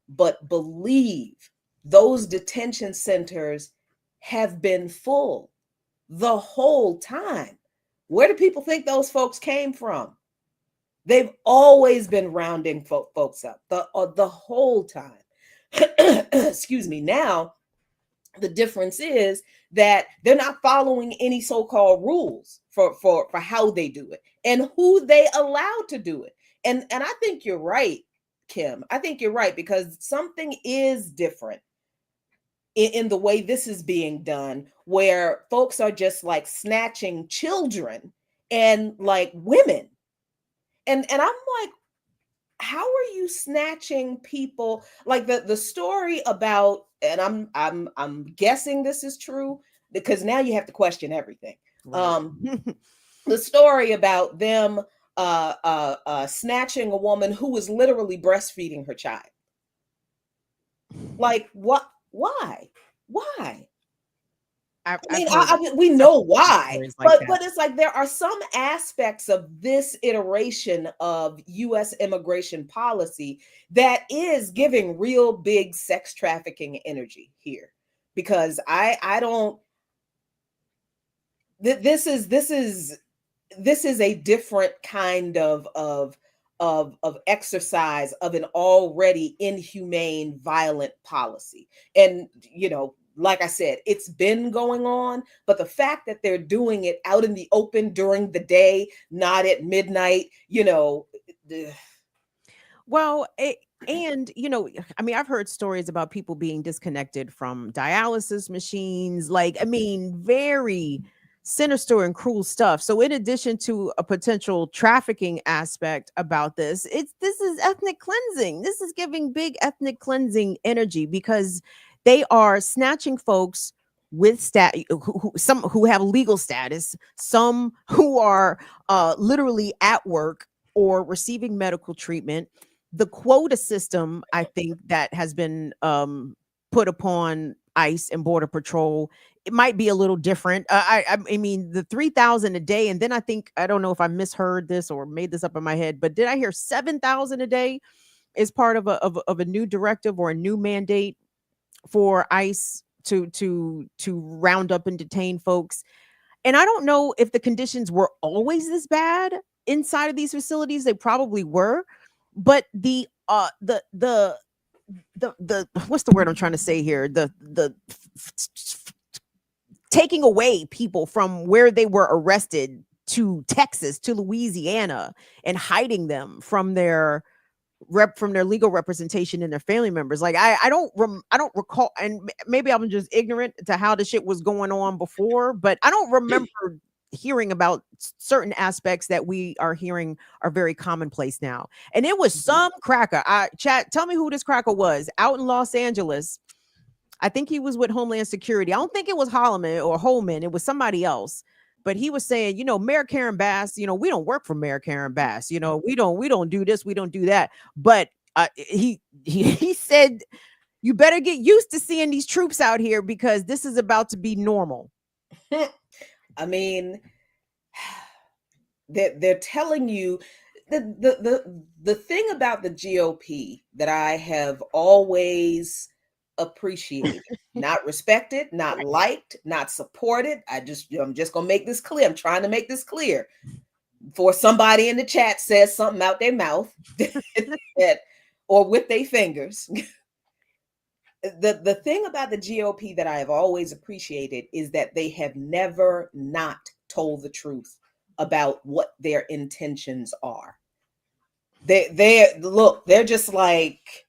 but believe those detention centers have been full the whole time. Where do people think those folks came from? They've always been rounding folks up the whole time. Excuse me. Now, the difference is that they're not following any so-called rules for how they do it and who they allow to do it. And I think you're right, Kim. I think you're right, because something is different in the way this is being done, where folks are just like snatching children and like women. And I'm like, how are you snatching people? Like the story about, and I'm guessing this is true, because now you have to question everything. Right. The story about them snatching a woman who was literally breastfeeding her child. Like, what? Why? I've I mean, heard we know several why, stories like that. but it's like there are some aspects of this iteration of U.S. immigration policy that is giving real big sex trafficking energy here, because I don't. This is a different kind of exercise of an already inhumane, violent policy. And, you know, like I said, it's been going on, but the fact that they're doing it out in the open during the day, not at midnight, you know. Well, and you know, I mean, I've heard stories about people being disconnected from dialysis machines. Like, I mean, very sinister and cruel stuff. So, in addition to a potential trafficking aspect about this, this is ethnic cleansing. This is giving big ethnic cleansing energy, because they are snatching folks with some who have legal status, some who are literally at work or receiving medical treatment. The quota system, I think, that has been put upon ICE and Border Patrol, it might be a little different. I mean, the 3,000 a day, and then I think, I don't know if I misheard this or made this up in my head, but did I hear 7,000 a day is part of a new directive or a new mandate for ICE to round up and detain folks? And I don't know if the conditions were always this bad inside of these facilities. They probably were, but the what's the word I'm trying to say here? The taking away people from where they were arrested to Texas, to Louisiana, and hiding them from their legal representation and their family members. Like, I don't recall, and maybe I'm just ignorant to how the shit was going on before, but I don't remember hearing about certain aspects that we are hearing are very commonplace now. And it was some cracker. Chat, tell me who this cracker was out in Los Angeles. I think he was with Homeland Security. I don't think it was Holloman or Holman. It was somebody else. But he was saying, you know, Mayor Karen Bass, you know, we don't work for Mayor Karen Bass. You know, we don't do this, we don't do that. But he said, you better get used to seeing these troops out here, because this is about to be normal. I mean, they're telling you the thing about the GOP that I have always appreciated, not respected, not liked, not supported. I'm just gonna make this clear. I'm trying to make this clear before somebody in the chat says something out their mouth or with their fingers. The thing about the GOP that I have always appreciated is that they have never not told the truth about what their intentions are. They're just like,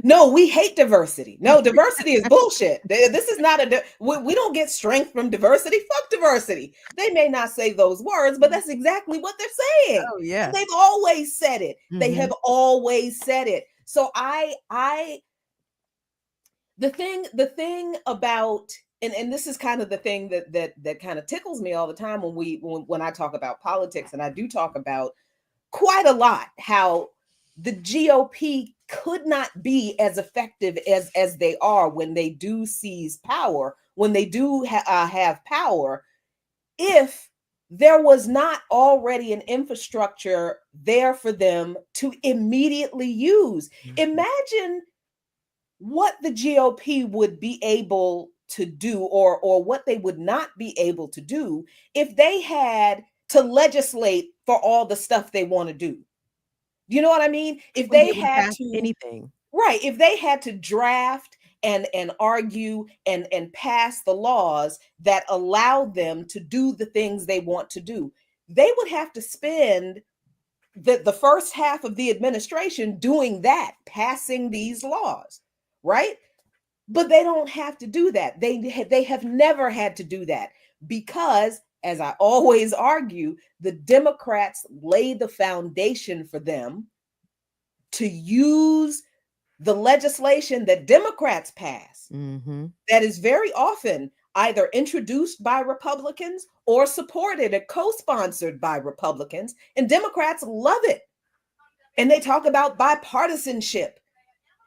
no, we hate diversity. No, diversity is bullshit. This is not we don't get strength from diversity. Fuck diversity. They may not say those words, but that's exactly what they're saying. Oh yeah, they've always said it. They have always said it. So the thing about, and this is kind of the thing that kind of tickles me all the time when I talk about politics, and I do talk about quite a lot how the GOP could not be as effective as they are when they do seize power, when they do have power, if there was not already an infrastructure there for them to immediately use. Imagine what the GOP would be able to do, or what they would not be able to do, if they had to legislate for all the stuff they want to do. You know what I mean? If they had to anything. Right. If they had to draft and argue and pass the laws that allow them to do the things they want to do, they would have to spend the first half of the administration doing that, passing these laws, right? But they don't have to do that. They have never had to do that because, as I always argue, the Democrats lay the foundation for them to use the legislation that Democrats pass Mm-hmm. that is very often either introduced by Republicans or supported and co-sponsored by Republicans, and Democrats love it. And they talk about bipartisanship.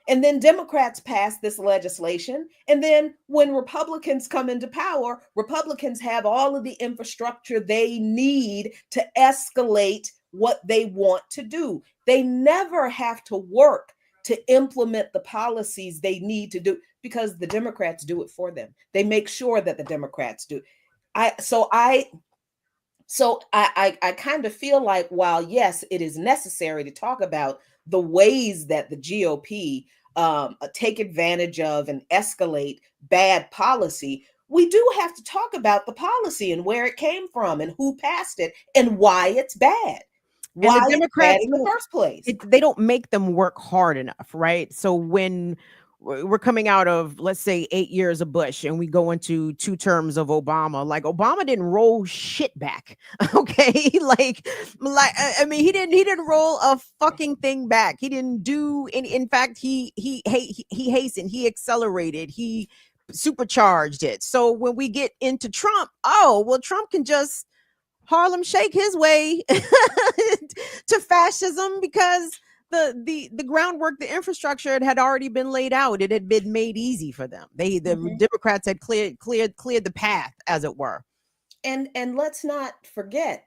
And then Democrats pass this legislation. And then when Republicans come into power, Republicans have all of the infrastructure they need to escalate what they want to do. They never have to work to implement the policies they need to do because the Democrats do it for them. They make sure that the Democrats do. I kind of feel like, while yes, it is necessary to talk about the ways that the GOP take advantage of and escalate bad policy, we do have to talk about the policy and where it came from and who passed it and why it's bad. Why the Democrats it's bad in the first place. They don't make them work hard enough, right? So when we're coming out of, let's say, 8 years of Bush and we go into 2 terms of Obama, like Obama didn't roll shit back. Okay. like, I mean, he didn't roll a fucking thing back. He didn't do any. In fact, he hastened, he accelerated, he supercharged it. So when we get into Trump, oh, well, Trump can just Harlem shake his way to fascism because the groundwork, the infrastructure had already been laid out. It had been made easy for them. The Democrats had cleared the path, as it were. And let's not forget,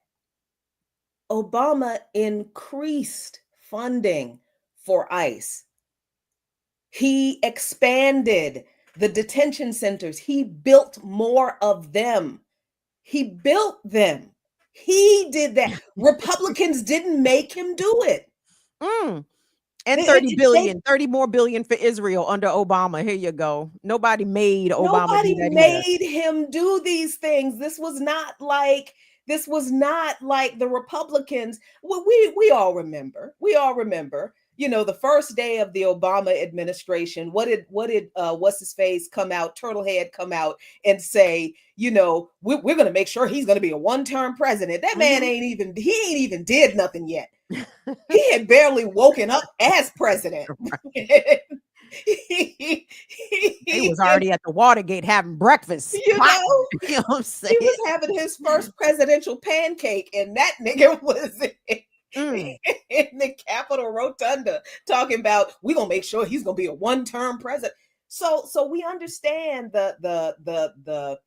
Obama increased funding for ICE. He expanded the detention centers. He built more of them. He built them. He did that. Republicans didn't make him do it. And 30 more billion for Israel under Obama. Here you go. Nobody made Obama. Nobody made him do these things. This was not like the Republicans. Well, we all remember. You know, the first day of the Obama administration, what did what's his face come out, Turtlehead come out and say, you know, we're going to make sure he's going to be a one-term president. That man ain't even did nothing yet. He had barely woken up as president. He was already at the Watergate having breakfast. You know what I'm saying? He was having his first presidential pancake, and that nigga was in the Capitol Rotunda talking about we're gonna make sure he's gonna be a one-term president. So we understand the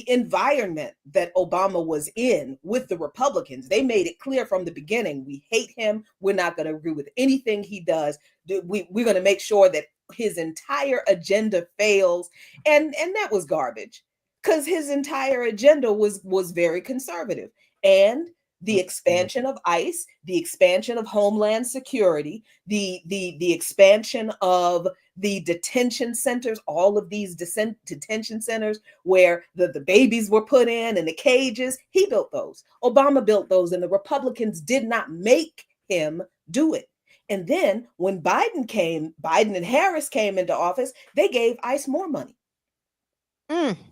environment that Obama was in with the Republicans. They made it clear from the beginning, we hate him. We're not going to agree with anything he does. We're going to make sure that his entire agenda fails. And that was garbage because his entire agenda was very conservative. And the expansion of ICE, the expansion of Homeland Security, the expansion of the detention centers, all of these detention centers where the babies were put in and the cages, he built those. Obama built those, and the Republicans did not make him do it. And then when Biden and Harris came into office, they gave ICE more money.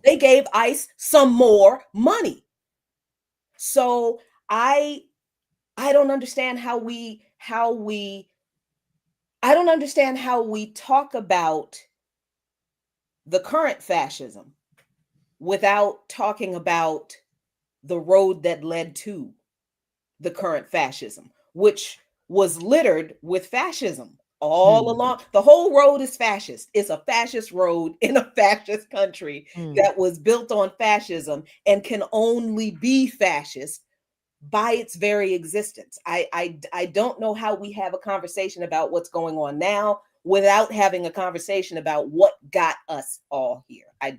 They gave ICE some more money. So I don't understand how we talk about the current fascism without talking about the road that led to the current fascism, which was littered with fascism all along. The whole road is fascist. It's a fascist road in a fascist country that was built on fascism and can only be fascist by its very existence. I don't know how we have a conversation about what's going on now without having a conversation about what got us all here. I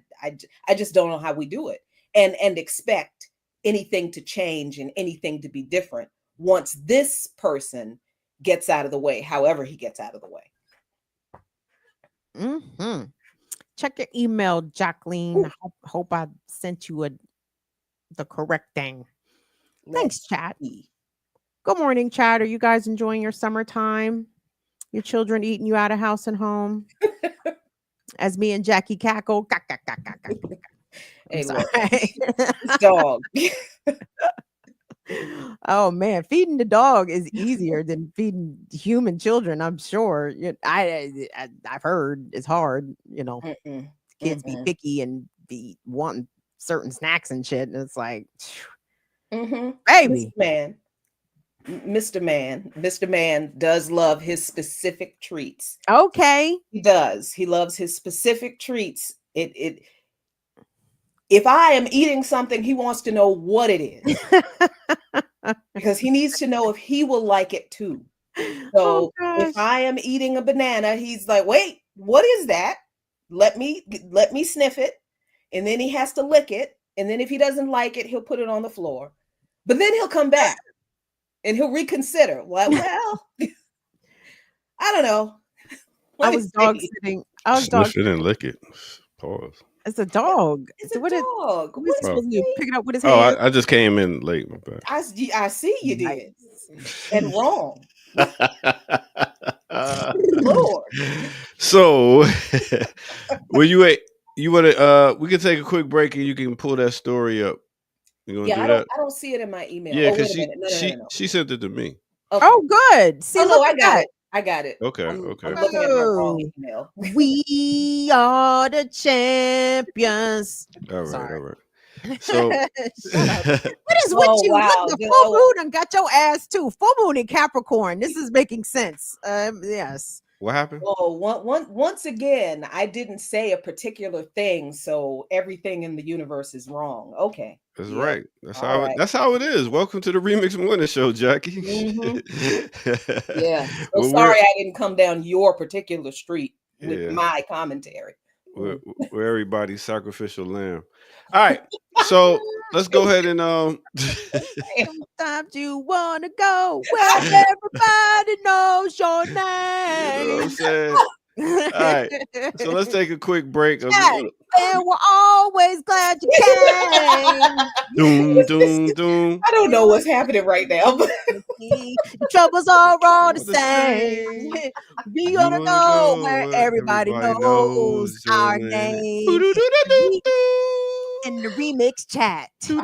just don't know how we do it and expect anything to change and anything to be different once this person gets out of the way, however he gets out of the way. Mm-hmm. Check your email, Jacqueline. Hope I sent you the correct thing. Thanks, chat. see. Good morning, chat. Are you guys enjoying your summertime? Your children eating you out of house and home? As me and Jackie cackle. Cack, cack, cack, cack, cack. I'm Hey, look, sorry. this dog. Oh man, feeding the dog is easier than feeding human children. I'm sure. I've heard it's hard. You know, Mm-mm, kids be mm-mm. picky and be wanting certain snacks and shit, and it's like, Mhm. baby. Mr. Man does love his specific treats. Okay. He does. He loves his specific treats. If I am eating something, he wants to know what it is because he needs to know if he will like it too. So if I am eating a banana, he's like, "Wait, what is that? Let me sniff it." And then he has to lick it. And then if he doesn't like it, he'll put it on the floor. But then he'll come back and he'll reconsider. Well, I don't know. I was dog sitting. Sniff it and lick it. Pause. It's a dog. It's a What dog. What is supposed to do? Pick it up with his Oh, hand. I just came in late. My bad. I see you did. And wrong. Lord. So, you want to? We can take a quick break and you can pull that story up. You gonna do that? I don't see it in my email. Yeah, wait because a minute. No. she sent it to me. Okay. Oh, good. See, Oh, no, look I at got that. it. I got it. Okay, I'm okay. looking at my wrong Oh. email. We are the champions. All right, Sorry. all right. So, Shut up. What is with Oh, you? wow. Look, the full moon and got your ass too. Full moon in Capricorn. This is making sense. Yes. what happened? Oh, once again, I didn't say a particular thing, so everything in the universe is wrong. Okay. That's Yeah. right. That's All how. right. That's how it is. Welcome to the Remix Morning Show, Jackie. Yeah. So Well, sorry I didn't come down your particular street with Yeah. my commentary. We're everybody's sacrificial lamb. All right. So let's go ahead and Sometimes you wanna go where everybody knows your you know what I'm name. saying? All right. So let's take a quick break. Hey, and we're always glad you came. Doom, doom, doom. I don't know what's happening right now, but The troubles are all the All the same. same. We You gonna wanna go go where where everybody everybody knows knows your our name. name. Doo-doo-doo-doo-doo. In the remix chat. I'm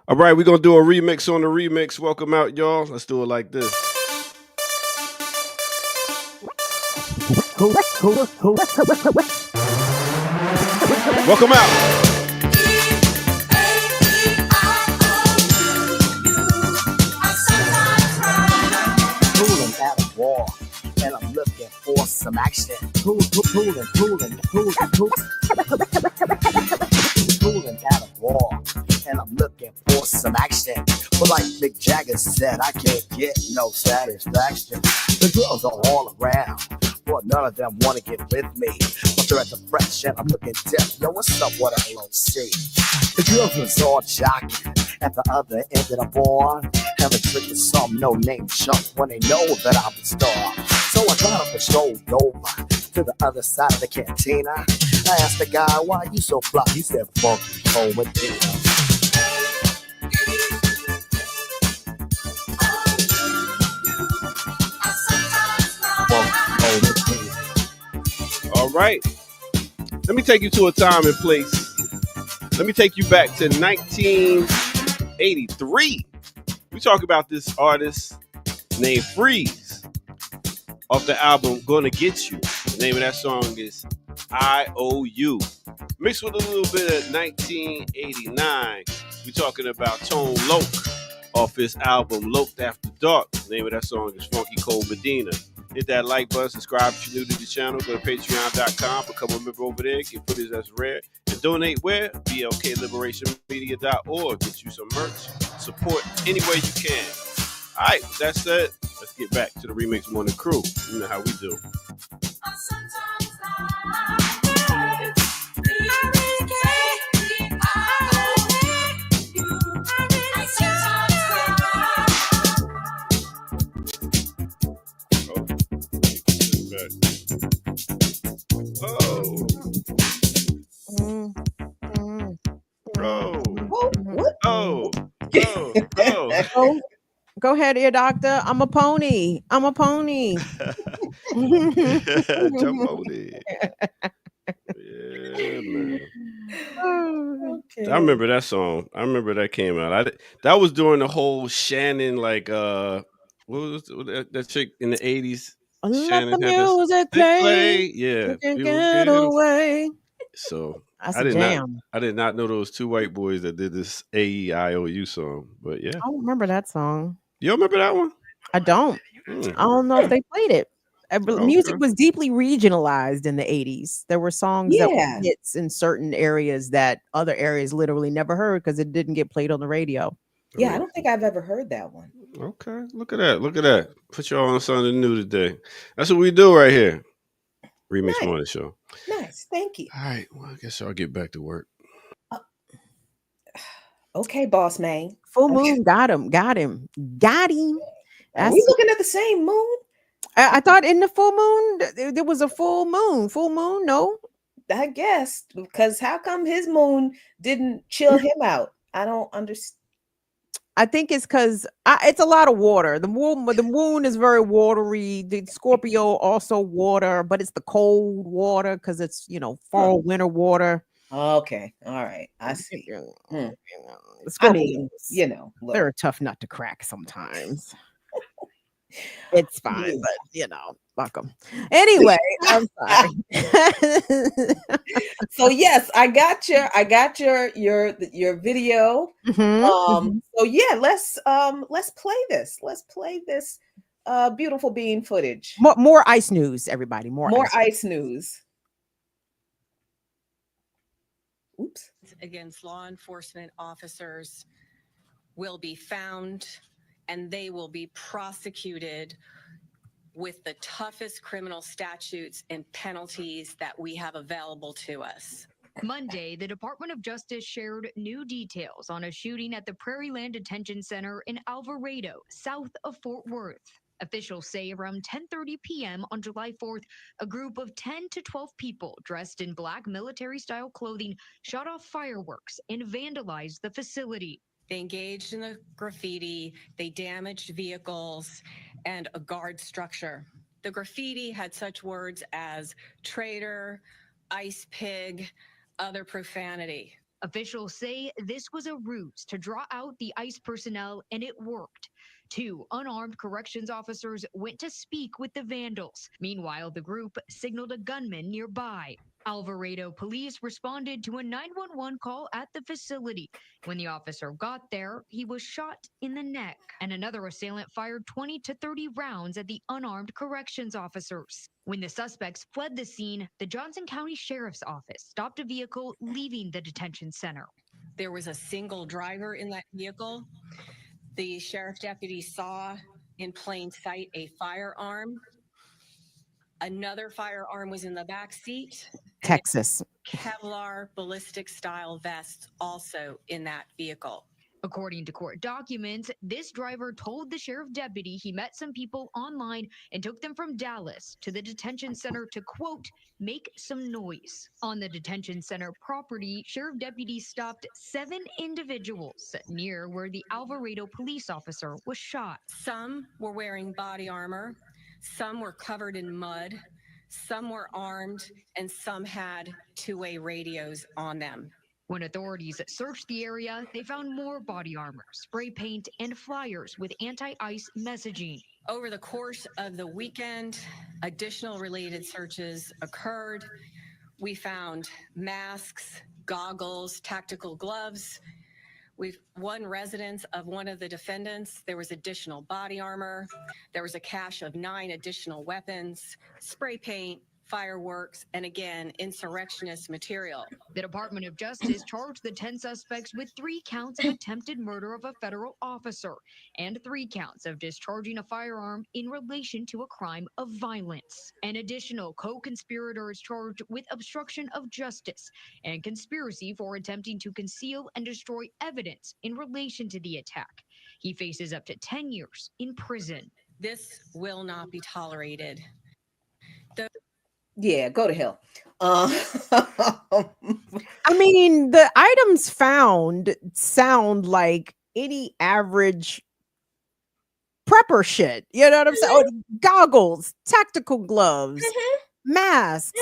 All right, we're gonna do a remix on the remix. Welcome out, y'all. Let's do it like this. Welcome out. Cooling at a war, and I'm looking for some action. Cooling at a war, and I'm looking for some action. But like Mick Jagger said, I can't get no satisfaction. The girls are all around, but none of them want to get with me. But they're at the fresh, and I'm looking deaf. Yo, what's up, what I don't see? The girls was all jockey at the other end of the bar, having drink with some no-name chump when they know that I'm a star. So I got up and strolled over to the other side of the cantina. I asked the guy, why you so fly? He said, funky Comadina. All right. Let me take you to a time and place. Let me take you back to 1983. We talk about this artist named Freeze off the album Gonna Get You. The name of that song is IOU. Mixed with a little bit of 1989. We're talking about Tone Loc off his album Loped After Dark. The name of that song is Funky Cold Medina. Hit that like button, subscribe if you're new to the channel. Go to patreon.com, become a member over there, get footage that's rare, and donate where? BLKLiberationMedia.org. Get you some merch. Support any way you can. All right, with that said, let's get back to the Remix Morning Crew. You know how we do. go. Go ahead, ear doctor. I'm a pony. I'm a pony. Jump on it. Yeah, man. Okay. I remember that song. I remember that came out. That was during the whole Shannon, like what was that chick in the 80s? Let the Shannon had this music they play. Yeah. You can People get get away. So That's I a did jam. I did not know those two white boys that did this AEIOU song. But yeah. I don't remember that song. You remember that one? I don't. Hmm. I don't know if they played it. Music Okay. was deeply regionalized in the 80s. There were songs that were Yeah. hits in certain areas that other areas literally never heard because it didn't get played on the radio. Yeah, I don't think I've ever heard that one. Okay. Look at that. Look at that. Put y'all on something new today. That's what we do right here. Remix Nice. Morning Show. Nice. Thank you. All right. Well, I guess I'll get back to work. Okay, boss man. Full moon got him. Got him. Got him. Are we looking at the same moon? I thought in the full moon there was a full moon. Full moon, no. I guess, because how come his moon didn't chill him out? I don't understand. I think it's because it's a lot of water. The moon is very watery. The Scorpio also water, but it's the cold water because it's fall winter water. Okay, all right, I see. The I mean, Scorpios, look. they're a tough nut to crack sometimes. It's fine, but fuck them. Anyway, I'm sorry. So yes, I got your video. So yeah, let's play this. Let's play this beautiful bean footage. More ice news, everybody. More ice news. Oops. Against law enforcement officers will be found and they will be prosecuted with the toughest criminal statutes and penalties that we have available to us. Monday, the Department of Justice shared new details on a shooting at the Prairie Land Detention Center in Alvarado, south of Fort Worth. Officials say around 10:30 p.m. on July 4th, a group of 10 to 12 people dressed in black military-style clothing shot off fireworks and vandalized the facility. They engaged in the graffiti, they damaged vehicles and a guard structure. The graffiti had such words as traitor, ice pig, other profanity. Officials say this was a ruse to draw out the ICE personnel, and it worked. 2 unarmed corrections officers went to speak with the vandals. Meanwhile, the group signaled a gunman nearby. Alvarado police responded to a 911 call at the facility. When the officer got there, he was shot in the neck, and another assailant fired 20 to 30 rounds at the unarmed corrections officers. When the suspects fled the scene, the Johnson County Sheriff's Office stopped a vehicle leaving the detention center. There was a single driver in that vehicle. The sheriff deputy saw in plain sight a firearm. Another firearm was in the back seat. Texas. Kevlar ballistic style vests also in that vehicle. According to court documents, this driver told the sheriff deputy he met some people online and took them from Dallas to the detention center to, quote, make some noise. On the detention center property, sheriff deputies stopped 7 individuals near where the Alvarado police officer was shot. Some were wearing body armor, some were covered in mud, some were armed, and some had two-way radios on them. When authorities searched the area, they found more body armor, spray paint, and flyers with anti-ICE messaging. Over the course of the weekend, additional related searches occurred. We found masks, goggles, tactical gloves. One residence of one of the defendants, there was additional body armor. There was a cache of 9 additional weapons, spray paint, fireworks, and again, insurrectionist material. The Department of Justice charged the 10 suspects with 3 counts of attempted murder of a federal officer and 3 counts of discharging a firearm in relation to a crime of violence. An additional co-conspirator is charged with obstruction of justice and conspiracy for attempting to conceal and destroy evidence in relation to the attack. He faces up to 10 years in prison. This will not be tolerated. Yeah, go to hell. I mean, the items found sound like any average prepper shit. You know what I'm saying? Oh, goggles, tactical gloves, masks.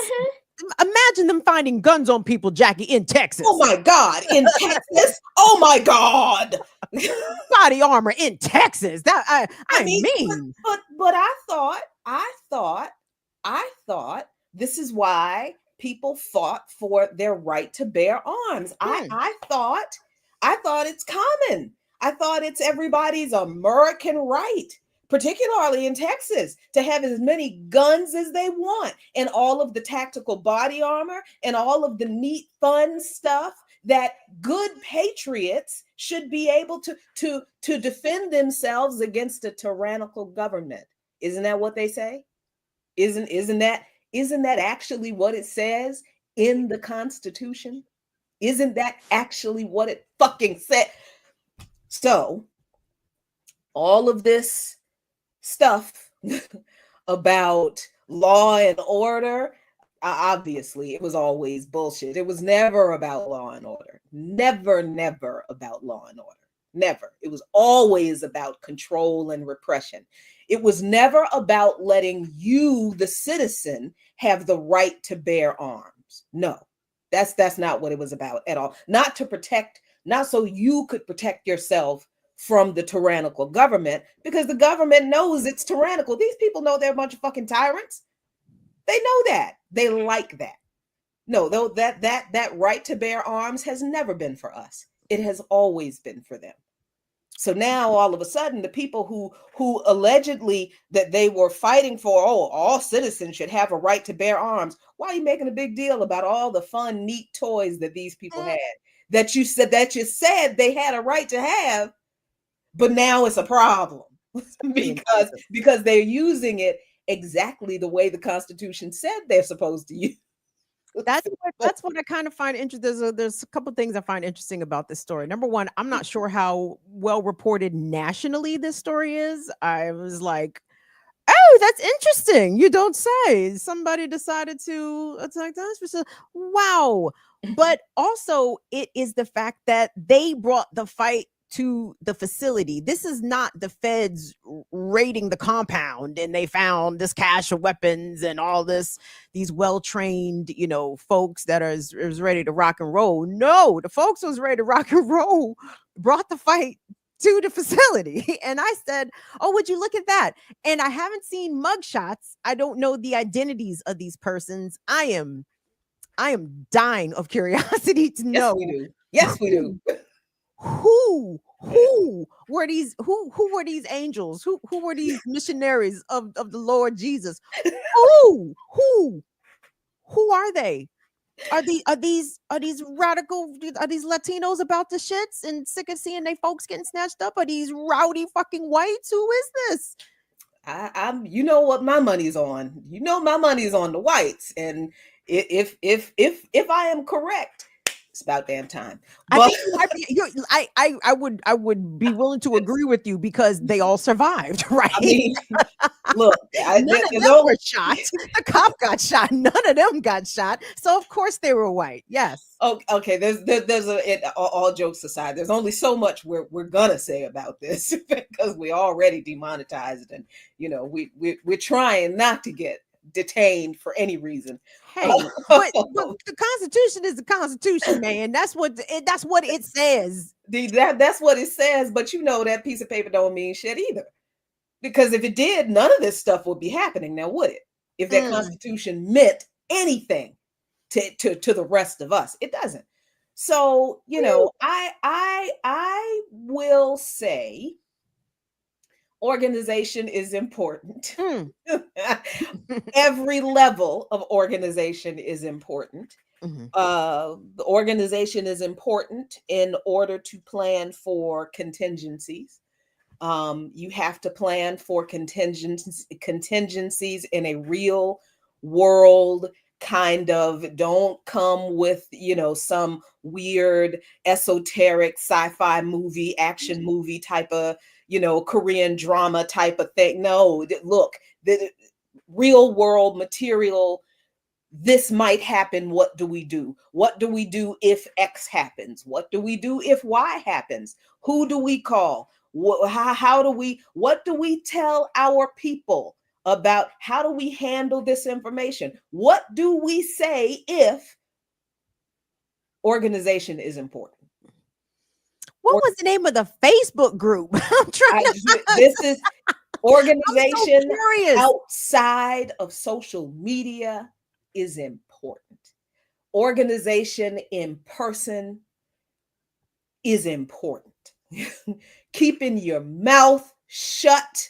Imagine them finding guns on people, Jackie, in Texas. Oh my God, in Texas? Oh my God. Body armor in Texas. That I mean. But I thought this is why people fought for their right to bear arms. I thought it's common. I thought it's everybody's American right, particularly in Texas, to have as many guns as they want and all of the tactical body armor and all of the neat, fun stuff that good patriots should be able to defend themselves against a tyrannical government. Isn't that what they say? Isn't that actually what it says in the Constitution? Isn't that actually what it fucking said? So all of this stuff about law and order, obviously it was always bullshit. It was never about law and order. Never about law and order. Never. It was always about control and repression. It was never about letting you, the citizen, have the right to bear arms. No, that's not what it was about at all. Not to protect, not so you could protect yourself from the tyrannical government, because the government knows it's tyrannical. These people know they're a bunch of fucking tyrants. They know that. They like that. No, though that right to bear arms has never been for us. It has always been for them. So now all of a sudden, the people who allegedly that they were fighting for, all citizens should have a right to bear arms. Why are you making a big deal about all the fun, neat toys that these people had that you said they had a right to have, but now it's a problem because they're using it exactly the way the Constitution said they're supposed to use. That's what I kind of find interesting. There's a couple things I find interesting about this story. Number one, I'm not sure how well reported nationally this story is. I was like, oh, that's interesting. You don't say. Somebody decided to attack the hospital. Wow. But also it is the fact that they brought the fight to the facility. This is not the feds raiding the compound and they found this cache of weapons and all these well-trained, folks that is ready to rock and roll. No, the folks was ready to rock and roll brought the fight to the facility. And I said, oh, would you look at that? And I haven't seen mugshots. I don't know the identities of these persons. I am dying of curiosity to know. Yes, we do. Who were these angels? Who were these missionaries of the Lord Jesus? Who are they? Are these radical? Are these Latinos about the shits and sick of seeing they folks getting snatched up? Are these rowdy fucking whites? Who is this? I'm you know what my money's on. My money's on the whites. And if I am correct, it's about damn time. But I would be willing to agree with you because they all survived, right? I mean, look, none of them were shot. The cop got shot. None of them got shot. So of course they were white. Yes. Okay. There's all jokes aside, there's only so much we're gonna say about this because we already demonetized, and we're trying not to get detained for any reason. Hey, but the Constitution is the Constitution, man. That's what it says. That's what it says. But that piece of paper don't mean shit either. Because if it did, none of this stuff would be happening now, would it? If that Constitution meant anything to the rest of us, it doesn't. So I will say organization is important. Every level of organization is important. The organization is important in order to plan for contingencies. You have to plan for contingencies in a real world kind of, don't come with, some weird esoteric sci-fi movie, action movie type of, Korean drama type of thing. No, look, the real world material, this might happen. What do we do? What do we do if X happens? What do we do if Y happens? Who do we call? How do we, what do we tell our people about how do we handle this information? What do we say if organization is important? What was the name of the Facebook group? I'm trying This is I'm organization so curious. outside of social media is important. Organization in person is important. Keeping your mouth shut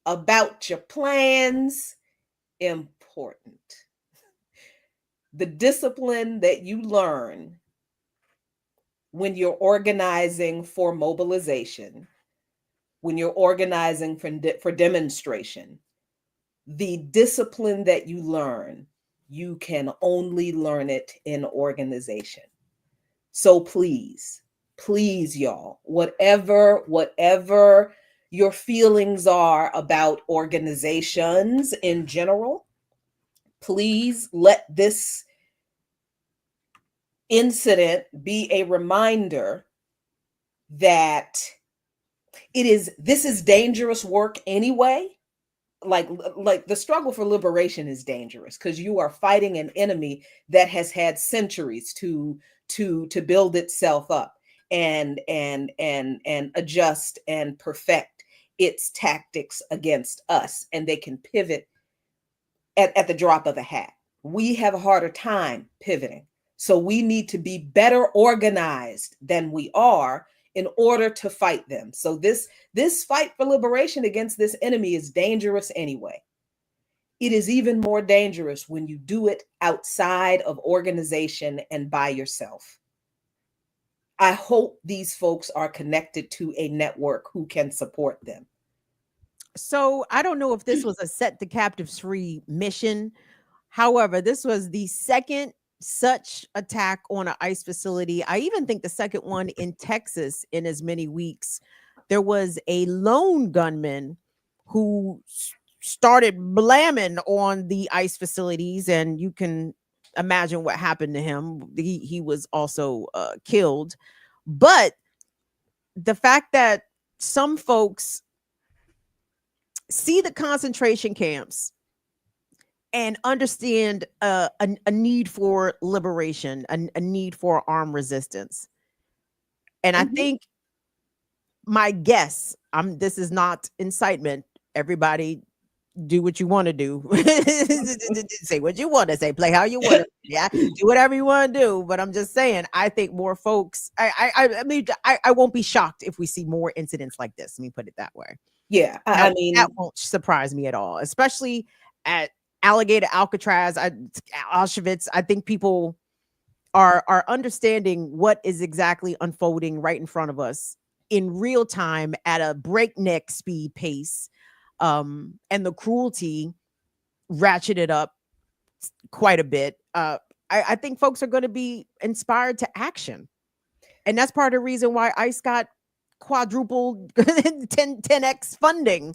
about your plans, important. The discipline that you learn when you're organizing for mobilization, when you're organizing for demonstration, the discipline that you learn, you can only learn it in organization. So please, y'all, whatever your feelings are about organizations in general, please let this incident be a reminder that this is dangerous work anyway. Like the struggle for liberation is dangerous because you are fighting an enemy that has had centuries to build itself up and adjust and perfect its tactics against us, and they can pivot at the drop of a hat. We have a harder time pivoting, so we need to be better organized than we are in order to fight them. So this fight for liberation against this enemy is dangerous anyway. It is even more dangerous when you do it outside of organization and by yourself. I hope these folks are connected to a network who can support them. So I don't know if this was a set the captives free mission. However, this was the second such attack on an ICE facility. I even think the second one in Texas in as many weeks. There was a lone gunman who started blamming on the ICE facilities, and you can imagine what happened to him. He was also killed. But the fact that some folks see the concentration camps and understand a need for liberation, a need for armed resistance. And I think my guess, this is not incitement. Everybody do what you want to do. Say what you want to say, play how you want to. Yeah, do whatever you want to do. But I'm just saying, I think more folks, I mean, I won't be shocked if we see more incidents like this. Let me put it that way. Yeah, I mean, that won't surprise me at all, especially at Alligator, Alcatraz, Auschwitz. I think people are understanding what is exactly unfolding right in front of us in real time at a breakneck speed pace, and the cruelty ratcheted up quite a bit. I think folks are going to be inspired to action, and that's part of the reason why ICE got quadrupled 10x funding,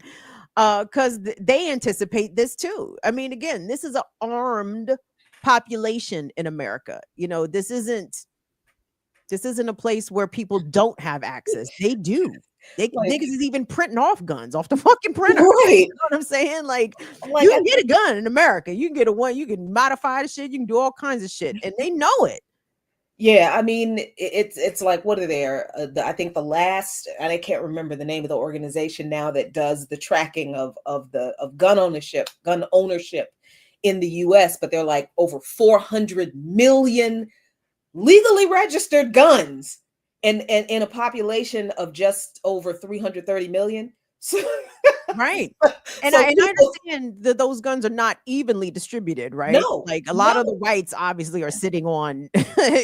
because they anticipate this too. I mean, again, this is an armed population in America. You know, this isn't a place where people don't have access. They do. Niggas is even printing off guns off the fucking printer. Right. You know what I'm saying? Like you can get a gun in America. You can get you can modify the shit. You can do all kinds of shit, and they know it. Yeah, I mean, it's like, what are there? I think the last, and I can't remember the name of the organization now that does the tracking of gun ownership in the U.S., but they're like over 400 million legally registered guns, and in a population of just over 330 million. So, right. And I understand that those guns are not evenly distributed, right? No, like a lot of the whites obviously are sitting on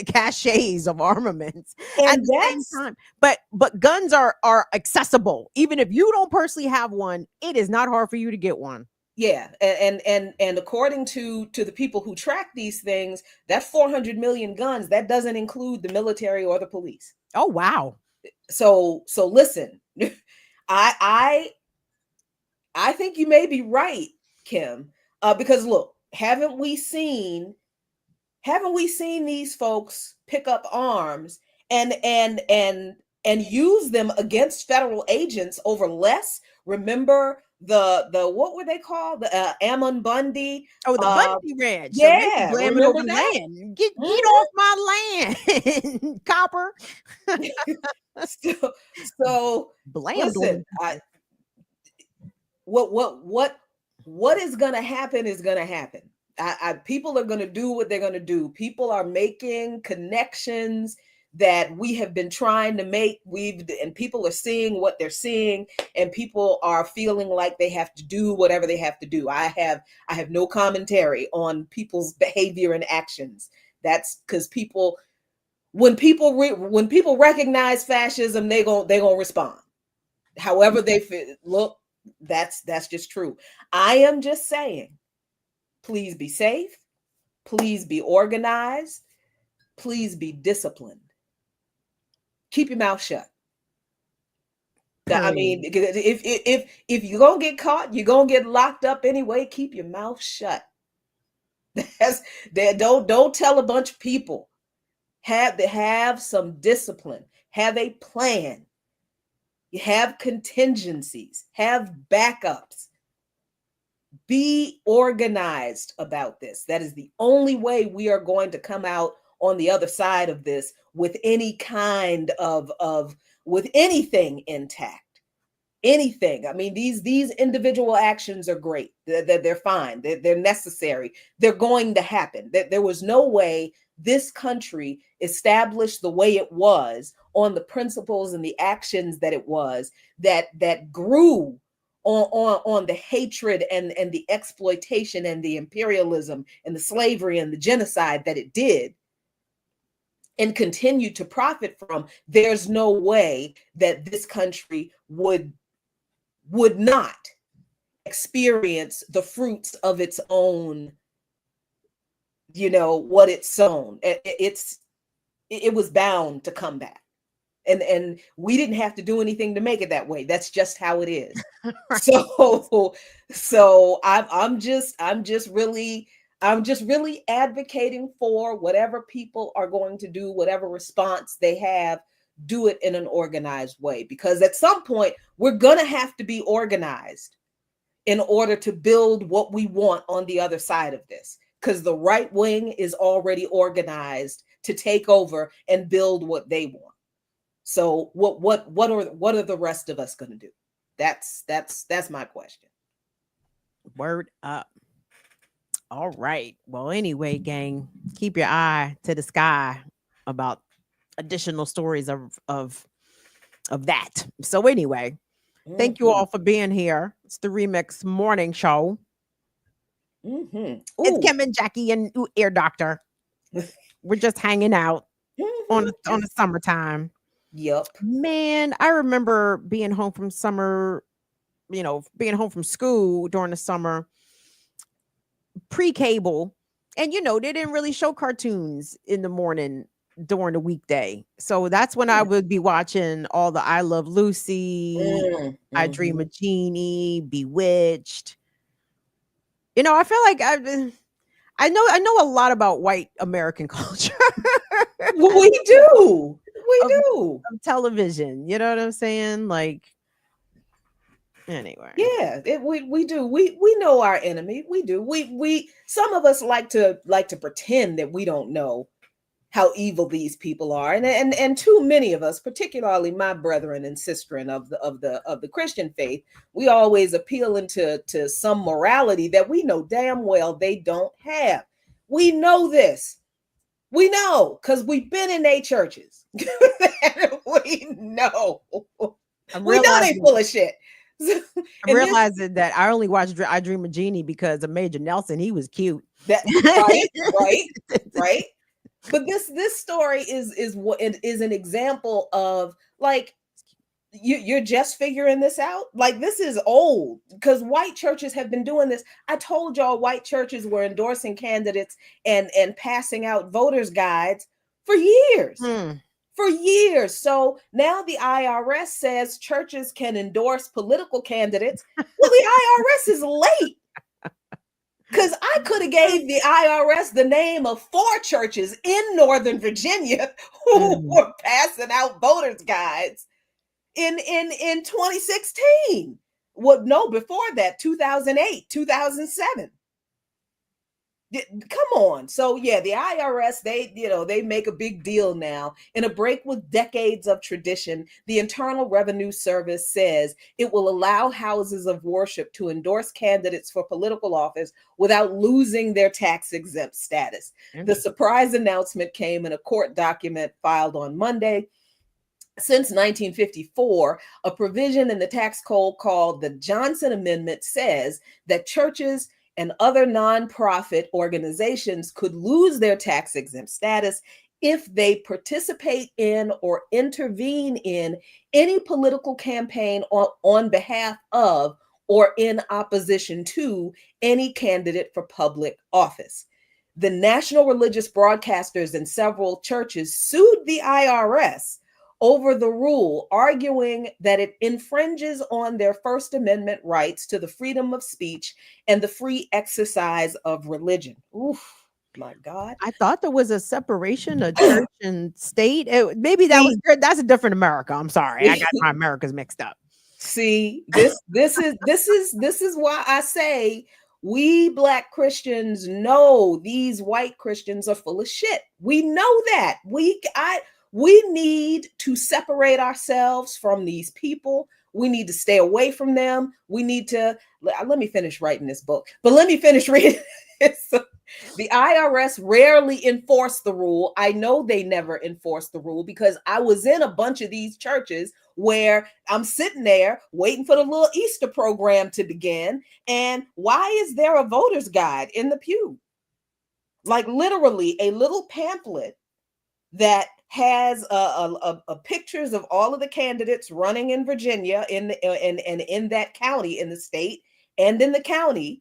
caches of armaments and at the same time. But guns are accessible. Even if you don't personally have one, it is not hard for you to get one. Yeah, and according to the people who track these things, that 400 million guns, that doesn't include the military or the police. Oh wow. So listen, I think you may be right, Kim, because look, haven't we seen these folks pick up arms and and use them against federal agents over less. Remember the what were they called? The Ammon Bundy. Oh, the uh, Bundy Ranch. So they yeah, blame it over remember that? land. Get off my land, copper. So Blame listen, what is going to happen is going to happen. People are going to do what they're going to do. People are making connections that we have been trying to make. And people are seeing what they're seeing, and people are feeling like they have to do whatever they have to do. I have no commentary on people's behavior and actions. That's because when people recognize fascism, they're gonna respond. However they look, that's just true. I am just saying, please be safe, please be organized, please be disciplined. Keep your mouth shut. I mean, if you're gonna get caught, you're gonna get locked up anyway. Keep your mouth shut. Don't tell a bunch of people. Have some discipline. Have a plan. You have contingencies. Have backups. Be organized about this. That is the only way we are going to come out on the other side of this with any kind of with anything intact. Anything. I mean, these individual actions are great. They're fine. They're necessary. They're going to happen. There was no way this country established the way it was on the principles and the actions that it was that grew on the hatred and the exploitation and the imperialism and the slavery and the genocide that it did and continue to profit from. There's no way that this country would not experience the fruits of its own, what it's sown. It was bound to come back. And we didn't have to do anything to make it that way. That's just how it is. So I'm just really advocating for whatever people are going to do, whatever response they have, do it in an organized way, because at some point we're going to have to be organized in order to build what we want on the other side of this, because the right wing is already organized to take over and build what they want. So what are the rest of us going to do? That's my question. Word up. All right. Well, anyway, gang, keep your eye to the sky about additional stories of that. So anyway, thank you all for being here. It's the Remix Morning Show. It's Kim and Jackie and Ear Doctor. We're just hanging out on the summertime. Yep. Man, I remember being home from summer, being home from school during the summer, pre-cable, and they didn't really show cartoons in the morning during the weekday. So that's when I would be watching all the I Love Lucy, I Dream of Jeannie, Bewitched. I feel like I know a lot about white American culture. We do. Of television. You know what I'm saying? Like, anyway. Yeah, we do. We know our enemy. We do. We some of us like to pretend that we don't know how evil these people are, and too many of us, particularly my brethren and sistren of the Christian faith, we always appeal into some morality that we know damn well they don't have. We know this. We know because we've been in their churches. We know. We know they full of shit. I'm realizing that I only watched I Dream of Jeannie because of Major Nelson. He was cute. Right. But this story is what is an example of, like, you're just figuring this out. Like, this is old because white churches have been doing this. I told y'all white churches were endorsing candidates and passing out voters guides for years. For years. So now the IRS says churches can endorse political candidates. Well, the IRS is late. Because I could have gave the IRS the name of 4 churches in Northern Virginia who were passing out voters guides in 2016. Well, no, before that, 2008, 2007. Come on. So yeah, the IRS, they make a big deal now. In a break with decades of tradition, the Internal Revenue Service says it will allow houses of worship to endorse candidates for political office without losing their tax-exempt status. The surprise announcement came in a court document filed on Monday. Since 1954, a provision in the tax code called the Johnson Amendment says that churches and other nonprofit organizations could lose their tax-exempt status if they participate in or intervene in any political campaign on behalf of or in opposition to any candidate for public office. The national religious broadcasters and several churches sued the IRS over the rule, arguing that it infringes on their First Amendment rights to the freedom of speech and the free exercise of religion. Oof, my God. I thought there was a separation of church and state. Maybe that's a different America. I'm sorry. I got my Americas mixed up. See, this is why I say we Black Christians know these white Christians are full of shit. We know that. We need to separate ourselves from these people. We need to stay away from them. We need to, let me finish writing this book, but let me finish reading it. So, the IRS rarely enforce the rule. I know they never enforce the rule because I was in a bunch of these churches where I'm sitting there waiting for the little Easter program to begin. And why is there a voter's guide in the pew? Like literally a little pamphlet that has pictures of all of the candidates running in Virginia in that county, in the state and in the county,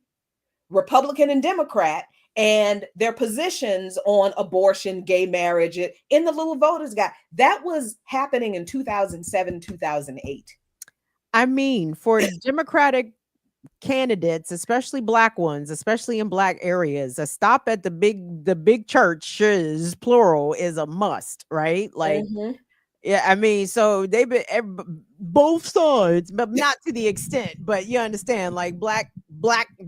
Republican and Democrat, and their positions on abortion, gay marriage in the little voters guide. That was happening in 2007, 2008. I mean, for Democratic candidates, especially Black ones, especially in Black areas, a stop at the big churches, plural, is a must, right? Like, yeah, I mean, so they've been both sides, but not to the extent. But you understand, like Black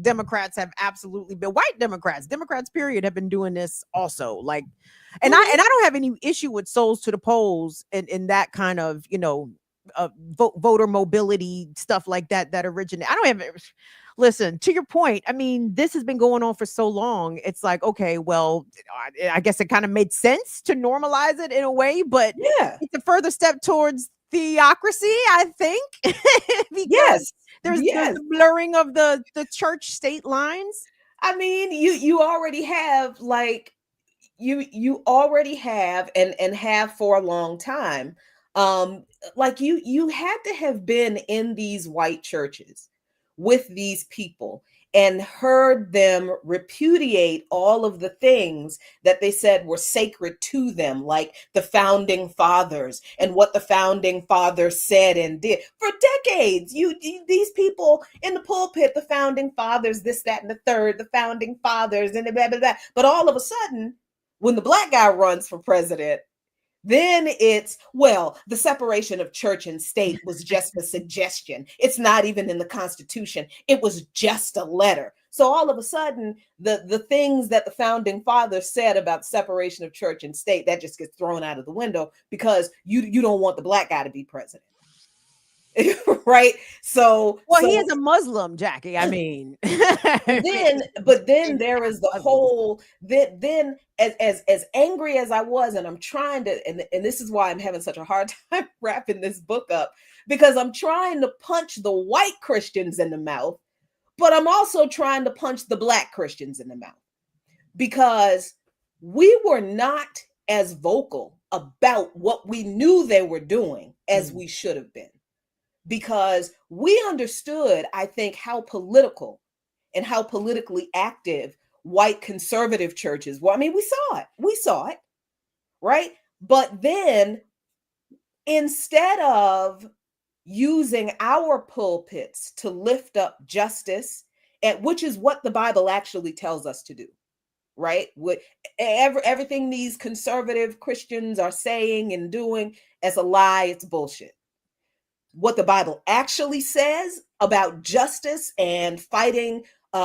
Democrats have absolutely been, white Democrats period, have been doing this also. Like, and I don't have any issue with souls to the polls and that kind of, voter mobility stuff like that originate. I don't have, listen, to your point, I mean, this has been going on for so long. It's like, okay, well, I guess it kind of made sense to normalize it in a way, but yeah, it's a further step towards theocracy, I think. Because there's the blurring of the church state lines. I mean, you already have, like, you already have and have for a long time. Like you had to have been in these white churches with these people and heard them repudiate all of the things that they said were sacred to them, like the founding fathers and what the founding fathers said and did for decades. These people in the pulpit, the founding fathers, this, that, and the third, the founding fathers, and blah, blah, blah. But all of a sudden, when the Black guy runs for president, then it's, well, the separation of church and state was just a suggestion. It's not even in the Constitution. It was just a letter. So all of a sudden, the things that the founding fathers said about separation of church and state, that just gets thrown out of the window because you don't want the Black guy to be president. Right? So he is a Muslim, Jackie. I mean, then there is the whole then as angry as I was, and I'm trying to, and this is why I'm having such a hard time wrapping this book up, because I'm trying to punch the white Christians in the mouth, but I'm also trying to punch the Black Christians in the mouth, because we were not as vocal about what we knew they were doing as we should have been. Because we understood, I think, how political and how politically active white conservative churches were. I mean, we saw it, right? But then instead of using our pulpits to lift up justice and which is what the Bible actually tells us to do, right? What everything these conservative Christians are saying and doing as a lie, it's bullshit. What the Bible actually says about justice and fighting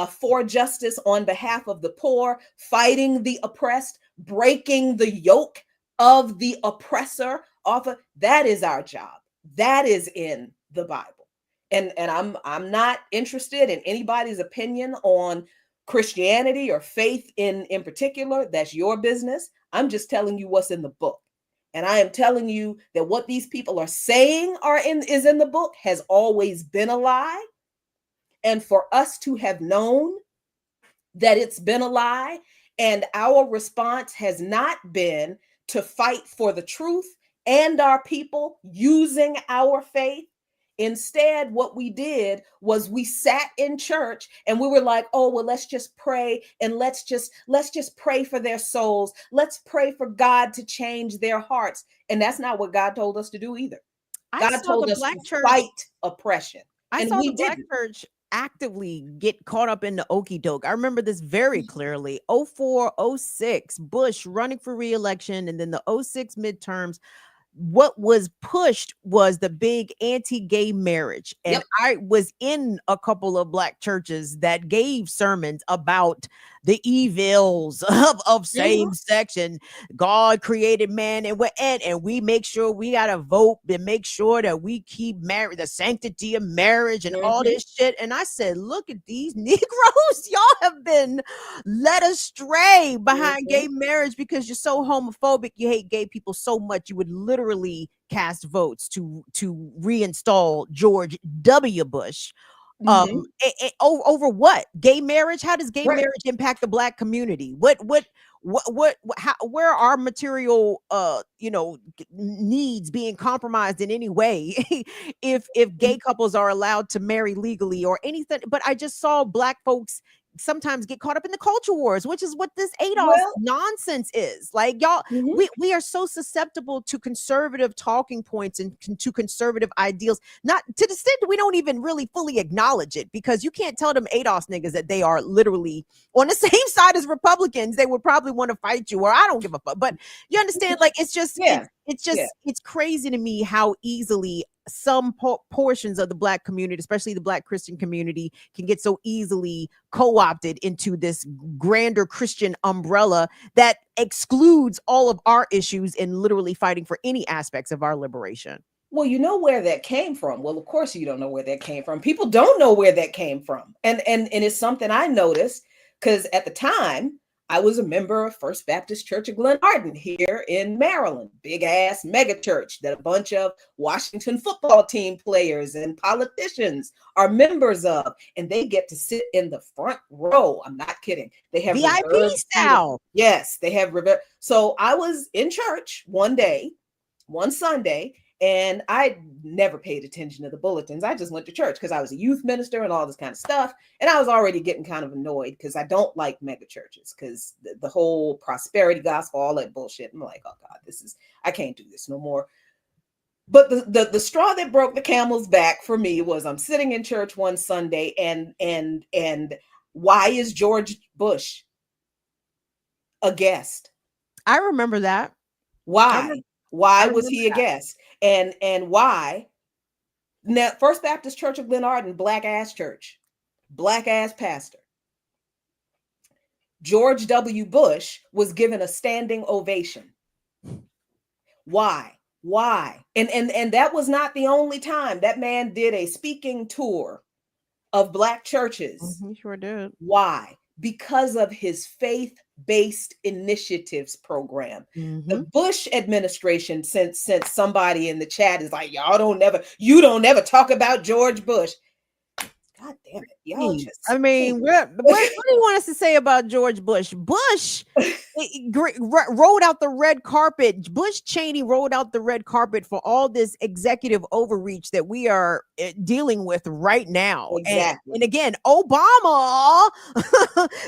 for justice on behalf of the poor, fighting the oppressed, breaking the yoke of the oppressor off of, that is our job. That is in the Bible. And I'm not interested in anybody's opinion on Christianity or faith in particular. That's your business. I'm just telling you what's in the book. And I am telling you that what these people are saying is in the book has always been a lie. And for us to have known that it's been a lie, and our response has not been to fight for the truth and our people using our faith. Instead, what we did was we sat in church and we were like, oh, well, let's just pray and let's just pray for their souls. Let's pray for God to change their hearts. And that's not what God told us to do either. God told us to fight oppression. I saw the Black church actively get caught up in the okie doke. I remember this very clearly. 04, 06, Bush running for re-election, and then the 06 midterms. What was pushed was the big anti-gay marriage. And Yep. I was in a couple of Black churches that gave sermons about the evils of same sex, and God created man, and we make sure we gotta vote and make sure that we keep married, the sanctity of marriage and all this shit. And I said, look at these Negroes, y'all have been led astray behind gay marriage because you're so homophobic, you hate gay people so much you would literally cast votes to reinstall George W. Bush. Over what? Gay marriage? How does gay marriage impact the Black community? How, where are material needs being compromised in any way if gay couples are allowed to marry legally or anything? But I just saw Black folks sometimes get caught up in the culture wars, which is what this ADOS nonsense is. Like, y'all, we are so susceptible to conservative talking points and to conservative ideals, not to the extent that we don't even really fully acknowledge it, because you can't tell them ADOS niggas that they are literally on the same side as Republicans. They would probably want to fight you, or I don't give a fuck. But you understand, like, it's just, it's crazy to me how easily some portions of the Black community, especially the Black Christian community, can get so easily co-opted into this grander Christian umbrella that excludes all of our issues in literally fighting for any aspects of our liberation. Well, you know where that came from. Well, of course you don't know where that came from. People don't know where that came from. And it's something I noticed because at the time I was a member of First Baptist Church of Glen Arden here in Maryland, big ass mega church that a bunch of Washington football team players and politicians are members of, and they get to sit in the front row. I'm not kidding. They have VIP style. Yes, they have reserved. So I was in church one Sunday, and I never paid attention to the bulletins. I just went to church because I was a youth minister and all this kind of stuff. And I was already getting kind of annoyed because I don't like mega churches because the whole prosperity gospel, all that bullshit. I'm like, oh God, I can't do this no more. But the straw that broke the camel's back for me was I'm sitting in church one Sunday and why is George Bush a guest? I remember that. Why? Why was he a guest? And why? Now, First Baptist Church of Glen Arden, black ass church, black ass pastor. George W. Bush was given a standing ovation. Why? And that was not the only time. That man did a speaking tour of black churches. He sure did. Why? Because of his faith-based initiatives program. The Bush administration, since somebody in the chat is like, you don't never talk about George Bush. God damn it. Y'all just, I mean, what do you want us to say about George Bush? Bush rolled out the red carpet. Bush Cheney rolled out the red carpet for all this executive overreach that we are dealing with right now. Exactly. And again, Obama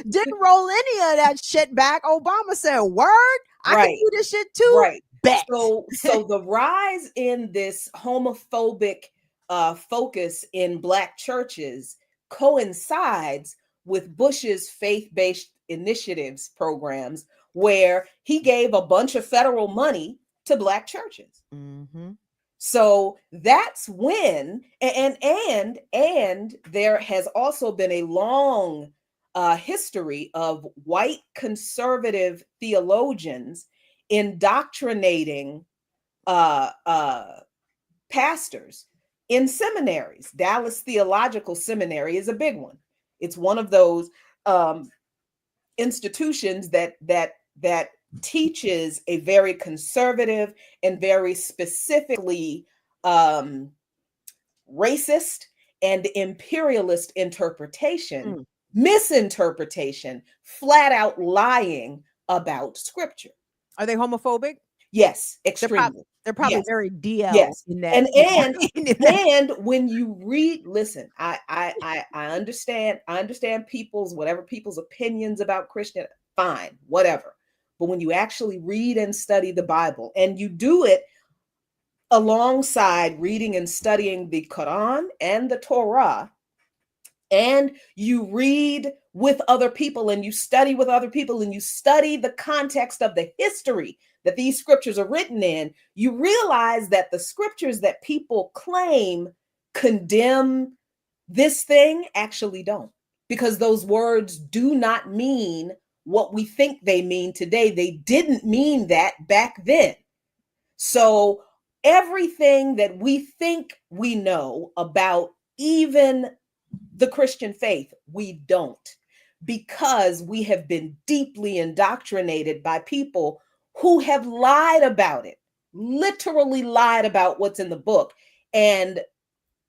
didn't roll any of that shit back. Obama said, word, I can do this shit too. Right. Bet. So the rise in this homophobic focus in black churches coincides with Bush's faith-based initiatives programs, where he gave a bunch of federal money to Black churches. Mhm. So that's when, and there has also been a long history of white conservative theologians indoctrinating pastors in seminaries. Dallas Theological Seminary is a big one. It's one of those institutions that teaches a very conservative and very specifically racist and imperialist interpretation, misinterpretation, flat out lying about scripture. Are they homophobic? Yes, They're, extremely. they're probably Yes. very DL Yes. in that. And in that. and when you read, listen, I understand people's opinions about Christian, fine, whatever. But when you actually read and study the Bible, and you do it alongside reading and studying the Quran and the Torah, and you read with other people and you study with other people and you study the context of the history that these scriptures are written in, you realize that the scriptures that people claim condemn this thing actually don't, because those words do not mean what we think they mean today. They didn't mean that back then. So everything that we think we know about even the Christian faith, we don't, because we have been deeply indoctrinated by people who have lied about it, literally lied about what's in the book. And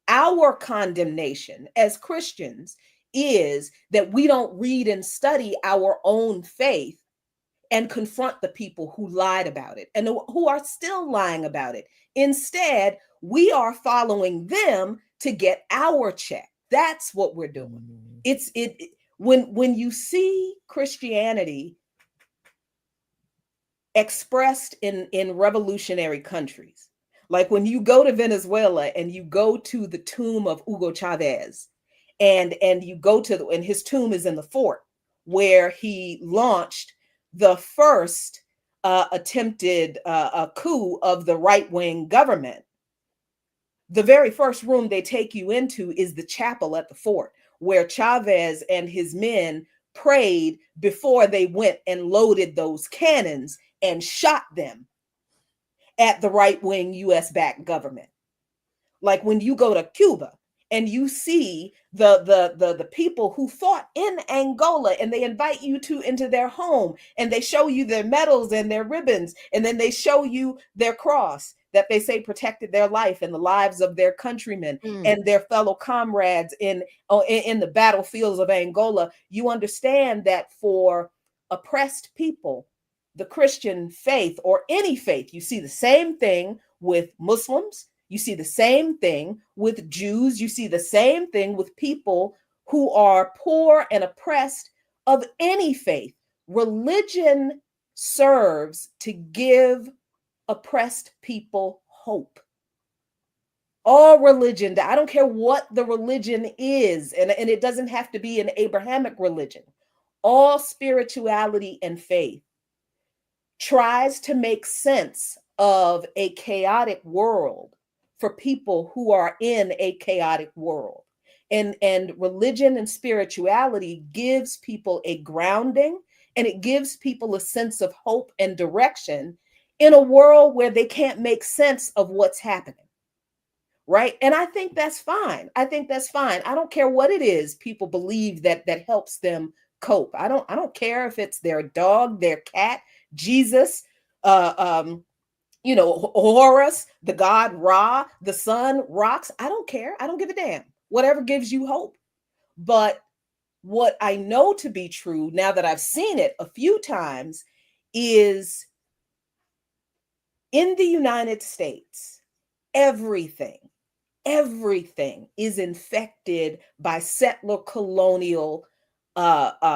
our condemnation as Christians is that we don't read and study our own faith and confront the people who lied about it and who are still lying about it. Instead, we are following them to get our check. That's what we're doing. When you see Christianity expressed in revolutionary countries, like when you go to Venezuela and you go to the tomb of Hugo Chavez, and you go to and his tomb is in the fort where he launched the first attempted coup of the right-wing government. The very first room they take you into is the chapel at the fort, where Chavez and his men prayed before they went and loaded those cannons and shot them at the right-wing US-backed government. Like when you go to Cuba and you see the people who fought in Angola, and they invite you into their home, and they show you their medals and their ribbons, and then they show you their cross that they say protected their life and the lives of their countrymen and their fellow comrades in the battlefields of Angola. You understand that for oppressed people, the Christian faith, or any faith, you see the same thing with Muslims. You see the same thing with Jews. You see the same thing with people who are poor and oppressed of any faith. Religion serves to give oppressed people hope. All religion, I don't care what the religion is, and it doesn't have to be an Abrahamic religion. All spirituality and faith tries to make sense of a chaotic world for people who are in a chaotic world. And religion and spirituality gives people a grounding, and it gives people a sense of hope and direction in a world where they can't make sense of what's happening. Right? And I think that's fine. I don't care what it is people believe that helps them cope. I don't care if it's their dog, their cat, Jesus, Horus, the god Ra, the sun, rocks. I don't care. I don't give a damn. Whatever gives you hope. But what I know to be true, now that I've seen it a few times, is in the United States, everything is infected by settler colonial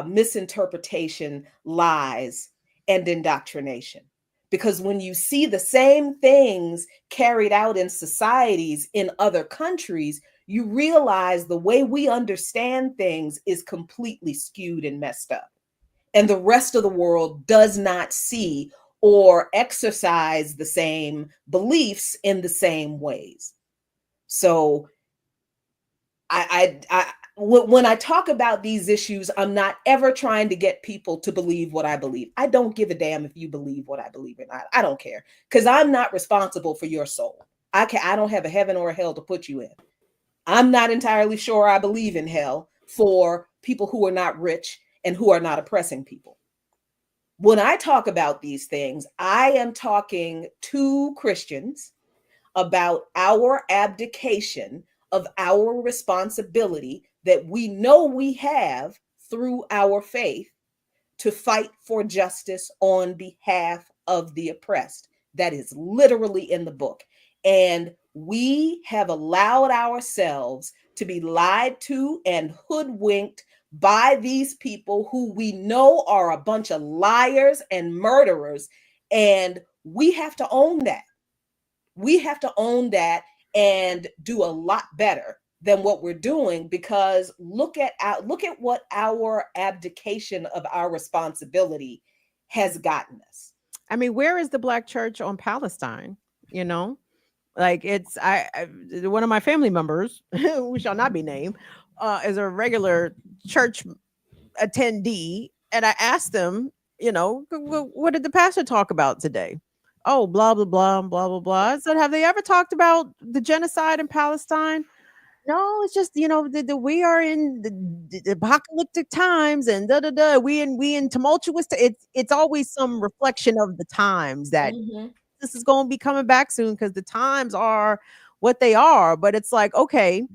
misinterpretation, lies, and indoctrination. Because when you see the same things carried out in societies in other countries, you realize the way we understand things is completely skewed and messed up. And the rest of the world does not see or exercise the same beliefs in the same ways. So when I talk about these issues, I'm not ever trying to get people to believe what I believe. I don't give a damn if you believe what I believe or not. I don't care, because I'm not responsible for your soul. I don't have a heaven or a hell to put you in. I'm not entirely sure I believe in hell for people who are not rich and who are not oppressing people. When I talk about these things, I am talking to Christians about our abdication of our responsibility that we know we have through our faith to fight for justice on behalf of the oppressed. That is literally in the book. And we have allowed ourselves to be lied to and hoodwinked by these people who we know are a bunch of liars and murderers. And we have to own that. We have to own that and do a lot better than what we're doing, because look at what our abdication of our responsibility has gotten us. I mean, where is the Black church on Palestine? You know, like it's one of my family members, who shall not be named, is a regular church attendee, and I asked them, you know, what did the pastor talk about today? Oh, blah blah blah blah blah blah. I said, have they ever talked about the genocide in Palestine? No, it's just, you know, we are in the apocalyptic times, and da da da. We in tumultuous. It's always some reflection of the times that this is going to be coming back soon, because the times are what they are. But it's like, okay,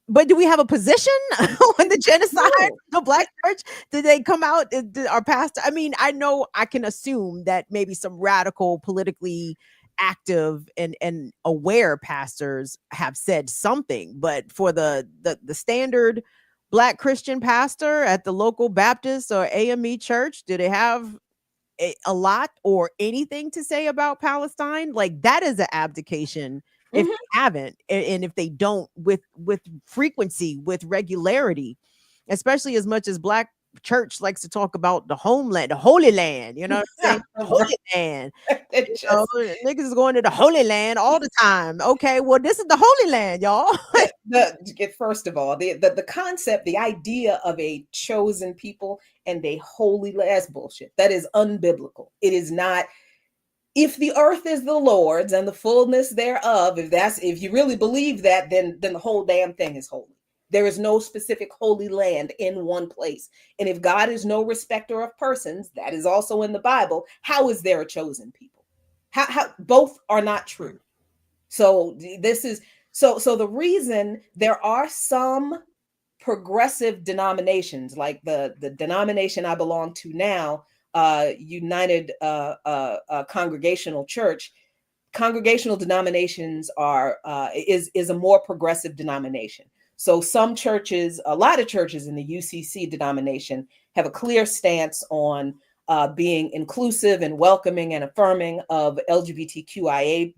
but do we have a position on the genocide? No. The Black church? Did they come out? Our pastor? I mean, I know, I can assume that maybe some radical, politically active and aware pastors have said something, but for the standard Black Christian pastor at the local Baptist or AME church, do they have a lot or anything to say about Palestine? Like, that is an abdication if they haven't, and if they don't with frequency, with regularity, especially as much as Black church likes to talk about the homeland, the Holy Land, you know what I'm saying? The Holy Land. Niggas is going to the Holy Land all the time. Okay, well, this is the Holy Land, y'all. First of all, the concept, the idea of a chosen people and a holy land, that's bullshit. That is unbiblical. It is not. If the earth is the Lord's and the fullness thereof, if you really believe that, then the whole damn thing is holy. There is no specific holy land in one place. And if God is no respecter of persons, that is also in the Bible, how is there a chosen people? How both are not true. So this is so the reason there are some progressive denominations, like the denomination I belong to now, United Congregational Church. Congregational denominations is a more progressive denomination. So some churches, a lot of churches in the UCC denomination have a clear stance on being inclusive and welcoming and affirming of LGBTQIA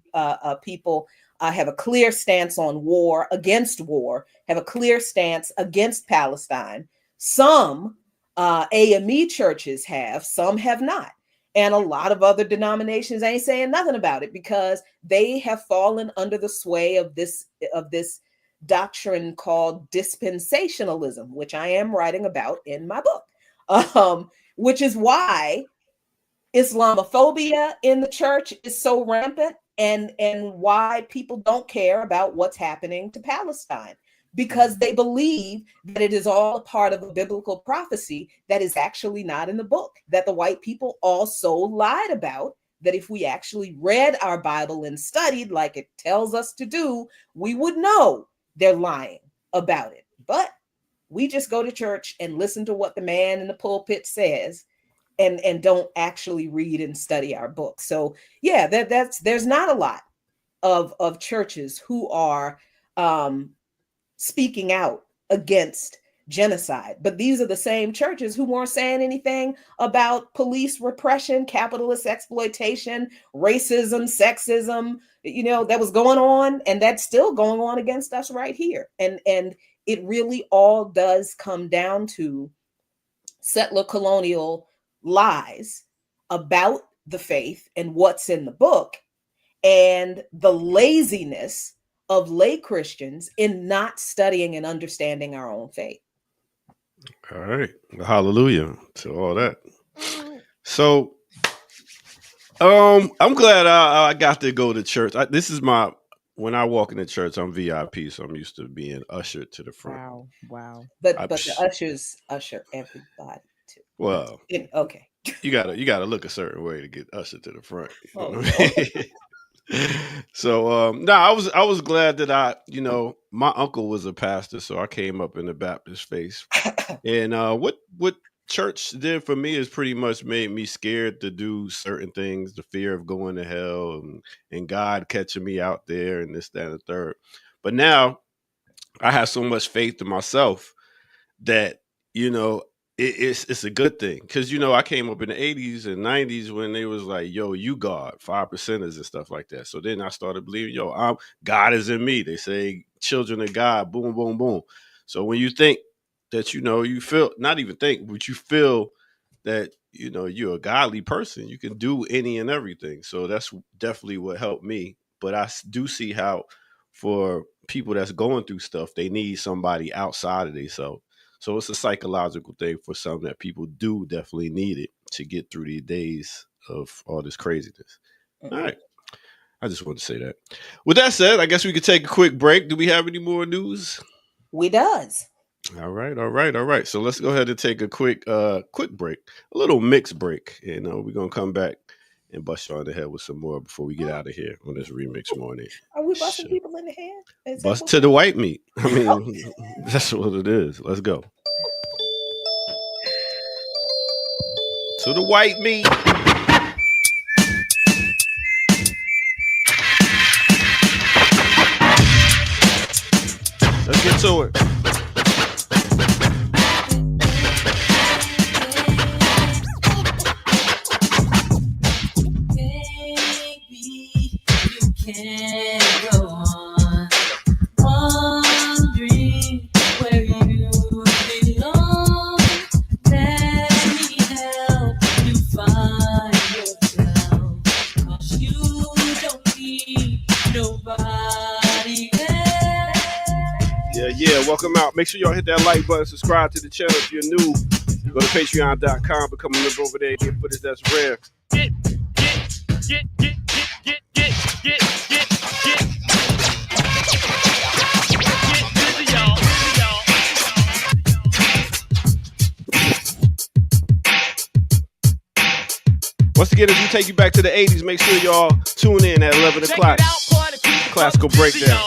people, have a clear stance on war, against war, have a clear stance against Palestine. Some AME churches have, some have not. And a lot of other denominations ain't saying nothing about it, because they have fallen under the sway of this doctrine called dispensationalism, which I am writing about in my book, which is why Islamophobia in the church is so rampant, and why people don't care about what's happening to Palestine, because they believe that it is all a part of a biblical prophecy that is actually not in the book, that the white people also lied about, that if we actually read our Bible and studied like it tells us to do, we would know they're lying about it. But we just go to church and listen to what the man in the pulpit says, and don't actually read and study our books. So yeah, there's not a lot of churches who are speaking out against genocide. But these are the same churches who weren't saying anything about police repression, capitalist exploitation, racism, sexism, that was going on, and that's still going on against us right here. And it really all does come down to settler colonial lies about the faith and what's in the book, and the laziness of lay Christians in not studying and understanding our own faith. All right. Hallelujah to all that. So I'm glad I got to go to church. When I walk into church, I'm VIP, so I'm used to being ushered to the front. Wow. But the ushers usher everybody too. Well, okay. You gotta look a certain way to get ushered to the front. You know Oh, what I mean? So I was glad that my uncle was a pastor, so I came up in the Baptist faith. And what church did for me is pretty much made me scared to do certain things, the fear of going to hell and God catching me out there and this, that, and the third. But now I have so much faith in myself that, it's a good thing. Because, I came up in the 80s and 90s when they was like, yo, you God, 5%ers and stuff like that. So then I started believing, God is in me. They say children of God, boom, boom, boom. So when you think that, you feel, not even think, but you feel that, you're a godly person, you can do any and everything. So that's definitely what helped me. But I do see how for people that's going through stuff, they need somebody outside of themselves. So it's a psychological thing for some that people do definitely need it to get through these days of all this craziness. All right. I just want to say that. With that said, I guess we could take a quick break. Do we have any more news? We does. All right. So let's go ahead and take a quick break, a little mixed break. We're going to come back and bust y'all in the head with some more before we get out of here on this Remix Morning. Are we busting people in the head? Bust to the white meat. I mean, that's what it is. Let's go. To the white meat. Let's get to it. Can't go on wondering where you belong. Let me help you find yourself, 'cause you don't need nobody else. Yeah. Welcome out. Make sure y'all hit that like button, subscribe to the channel if you're new. Go to patreon.com, become a member over there, get footage that's rare. Get. Once again, as we take you back to the 80s, make sure y'all tune in at 11 o'clock. Classical Breakdown.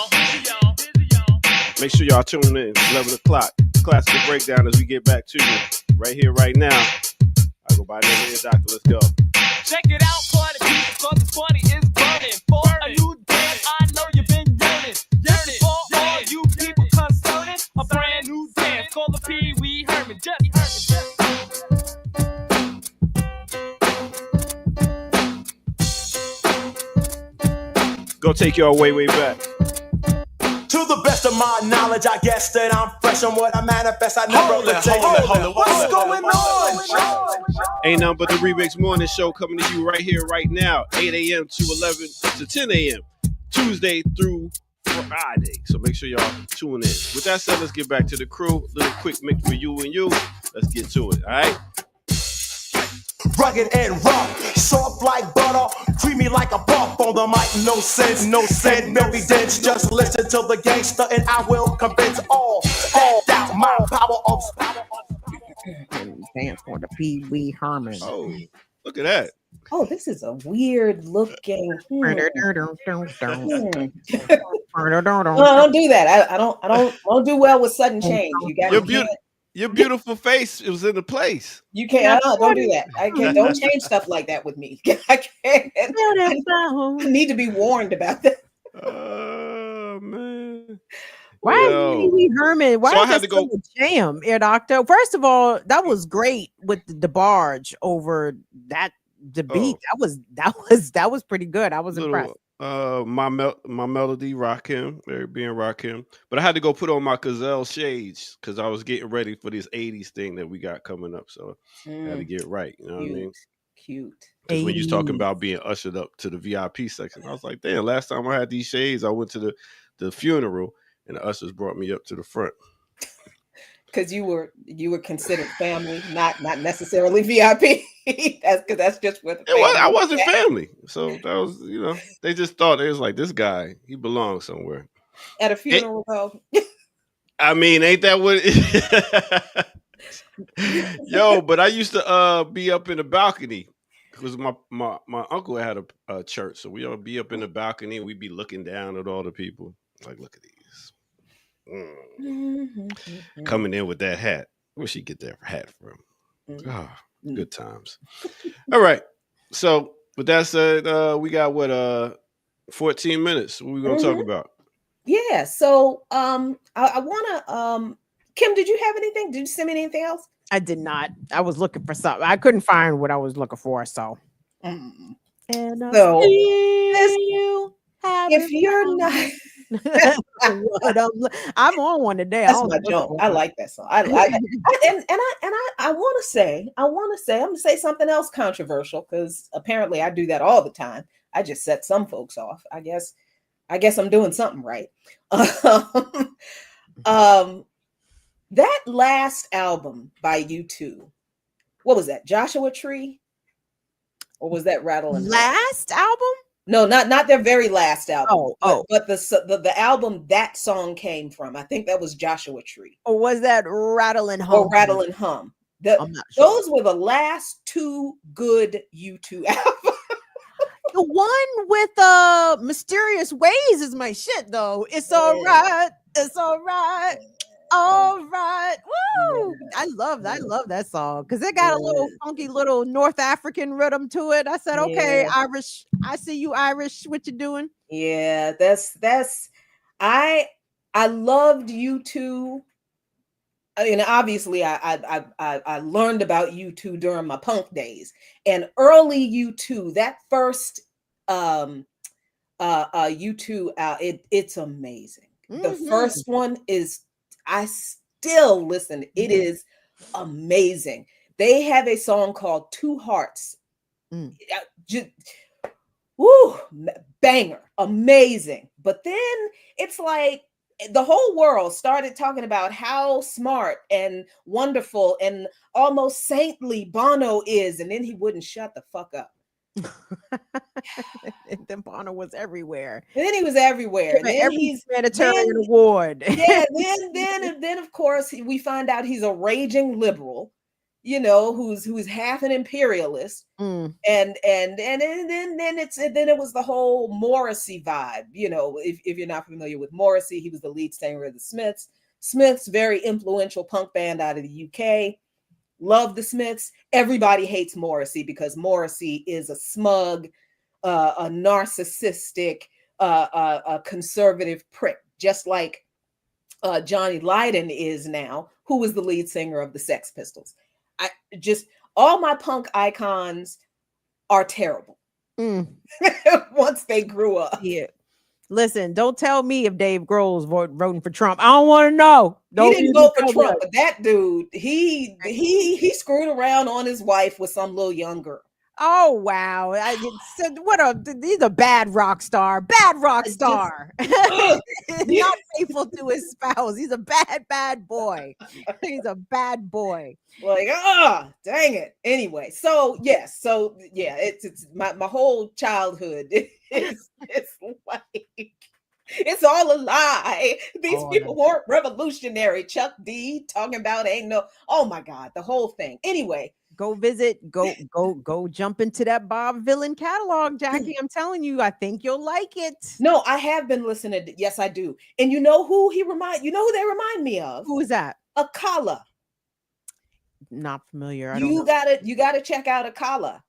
Make sure y'all tune in at 11 o'clock. Classical Breakdown as we get back to you right here, right now. I go by the name of the doctor. Let's go. Check it out, party people, 'cause this party is burning. For a new dance, I know you've been yearning. Yearning for all you people concerning. A brand new dance called the Pee Wee Herman. Go take y'all way back. To the best of my knowledge, I guess that I'm fresh on what I manifest. I never Hold it. What's going on? Ain't nothing but the Remix Morning Show coming to you right here, right now, 8 a.m. to 10 a.m. Tuesday through Friday. So make sure y'all tune in. With that said, let's get back to the crew. Little quick mix for you and you. Let's get to it. All right. Rugged and rough, soft like butter, creamy like a buff on the mic. No sense, very dense. Just listen to the gangster, and I will convince all. That's my power of. Dance for the Pee Wee Herman. Oh, look at that. Oh, this is a weird looking. No, don't do that. I don't do well with sudden change. You got your beautiful face. It was in the place. You can't. Don't do that. I can't. Don't change stuff like that with me. I can't. I need to be warned about that. Oh man. Why is Yo. Pee Wee Herman? Why So I is had that to go- so jam, Air Doctor? First of all, that was great with the barge over the beat. That was pretty good. I was impressed. My melody Rakim, being Rakim. But I had to go put on my Gazelle shades because I was getting ready for this 80s thing that we got coming up. So I had to get right. You know what I mean? Cute. Because when you're talking 80s. about being ushered up to the VIP section, I was like, damn, last time I had these shades, I went to the funeral and the ushers brought me up to the front. Because you were considered family, not necessarily VIP. that's just what the I family wasn't is. family. So that was, they just thought it was like, this guy, he belongs somewhere. At a funeral, though. I mean, ain't that what Yo, but I used to be up in the balcony because my uncle had a church. So we all be up in the balcony and we'd be looking down at all the people. Like, look at these. Coming in with that hat. Where'd she get that hat from? Ah, good times. All right. So with that said, we got 14 minutes. What we gonna talk about? Yeah. So I wanna Kim, did you have anything? Did you send me anything else? I did not. I was looking for something. I couldn't find what I was looking for. So, Mm. and So, if you're not, I'm on one today. that's my joke. I like that song. I want to say, I'm gonna say something else controversial because apparently I do that all the time. I just set some folks off. I guess I'm doing something right. That last album by U2, what was that? Joshua Tree, or was that Rattle and Hum? Last album? No, not their very last album. Oh. But the album that song came from, I think that was Joshua Tree. Or was that Rattle and Hum? Or Rattle and Hum. I'm not sure. Those were the last two good U2 albums. The one with Mysterious Ways is my shit though. It's all right. It's all right. All right. Woo! I love that song because it got a little funky little North African rhythm to it. I said, okay, Irish. I see you, Irish. What you doing? Yeah, that's I loved U2. I mean, obviously, I learned about U2 during my punk days, and early U2. That first U2 it's amazing. The first one is. I still listen. It is amazing. They have a song called Two Hearts. Just, woo, banger, amazing. But then it's like the whole world started talking about how smart and wonderful and almost saintly Bono is. And then he wouldn't shut the fuck up. And then Bono was everywhere. And then he was everywhere. And then every he's humanitarian award. Yeah, then of course we find out he's a raging liberal, who's half an imperialist. And then it was the whole Morrissey vibe. If you're not familiar with Morrissey, he was the lead singer of the Smiths. Smiths, very influential punk band out of the UK. Love the Smiths. Everybody hates Morrissey because Morrissey is a smug, a narcissistic, a conservative prick, just like Johnny Lydon is now, who was the lead singer of the Sex Pistols. All my punk icons are terrible once they grew up. Yeah. Listen, don't tell me if Dave Grohl's voting for Trump. I don't want to know. He didn't vote for Trump, but that dude, he screwed around on his wife with some little young girl. Oh wow! He's a bad rock star. Bad rock star. Not faithful to his spouse. He's a bad boy. He's a bad boy. Like, dang it. Anyway, it's my whole childhood. It's like it's all a lie. These people weren't revolutionary. Chuck D talking about oh my God, the whole thing. Anyway. Go jump into that Bob Villain catalog, Jackie. I'm telling you, I think you'll like it. No, I have been listening to, yes, I do. And you know who they remind me of? Who is that? Akala. Not familiar. You gotta check out Akala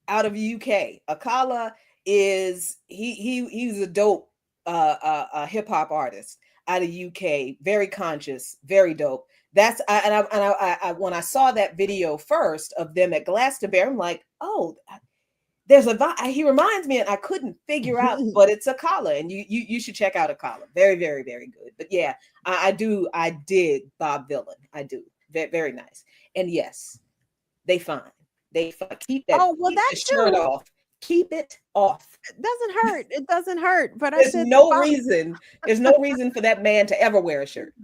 out of the UK. Akala is he's a dope hip hop artist. out of UK, very conscious, very dope. That's I when I saw that video first of them at Glastonbury, I'm like, oh, there's a he reminds me, and I couldn't figure out, but it's Akala, and you should check out Akala. Very, very, very good. But yeah, I dig Bob Villain. I do. Very nice. And yes, they fine. They fine. Keep that. Oh, well, keep the that's shirt true. off. Keep it off. It doesn't hurt. It doesn't hurt. But I There's said no reason. There's no reason for that man to ever wear a shirt.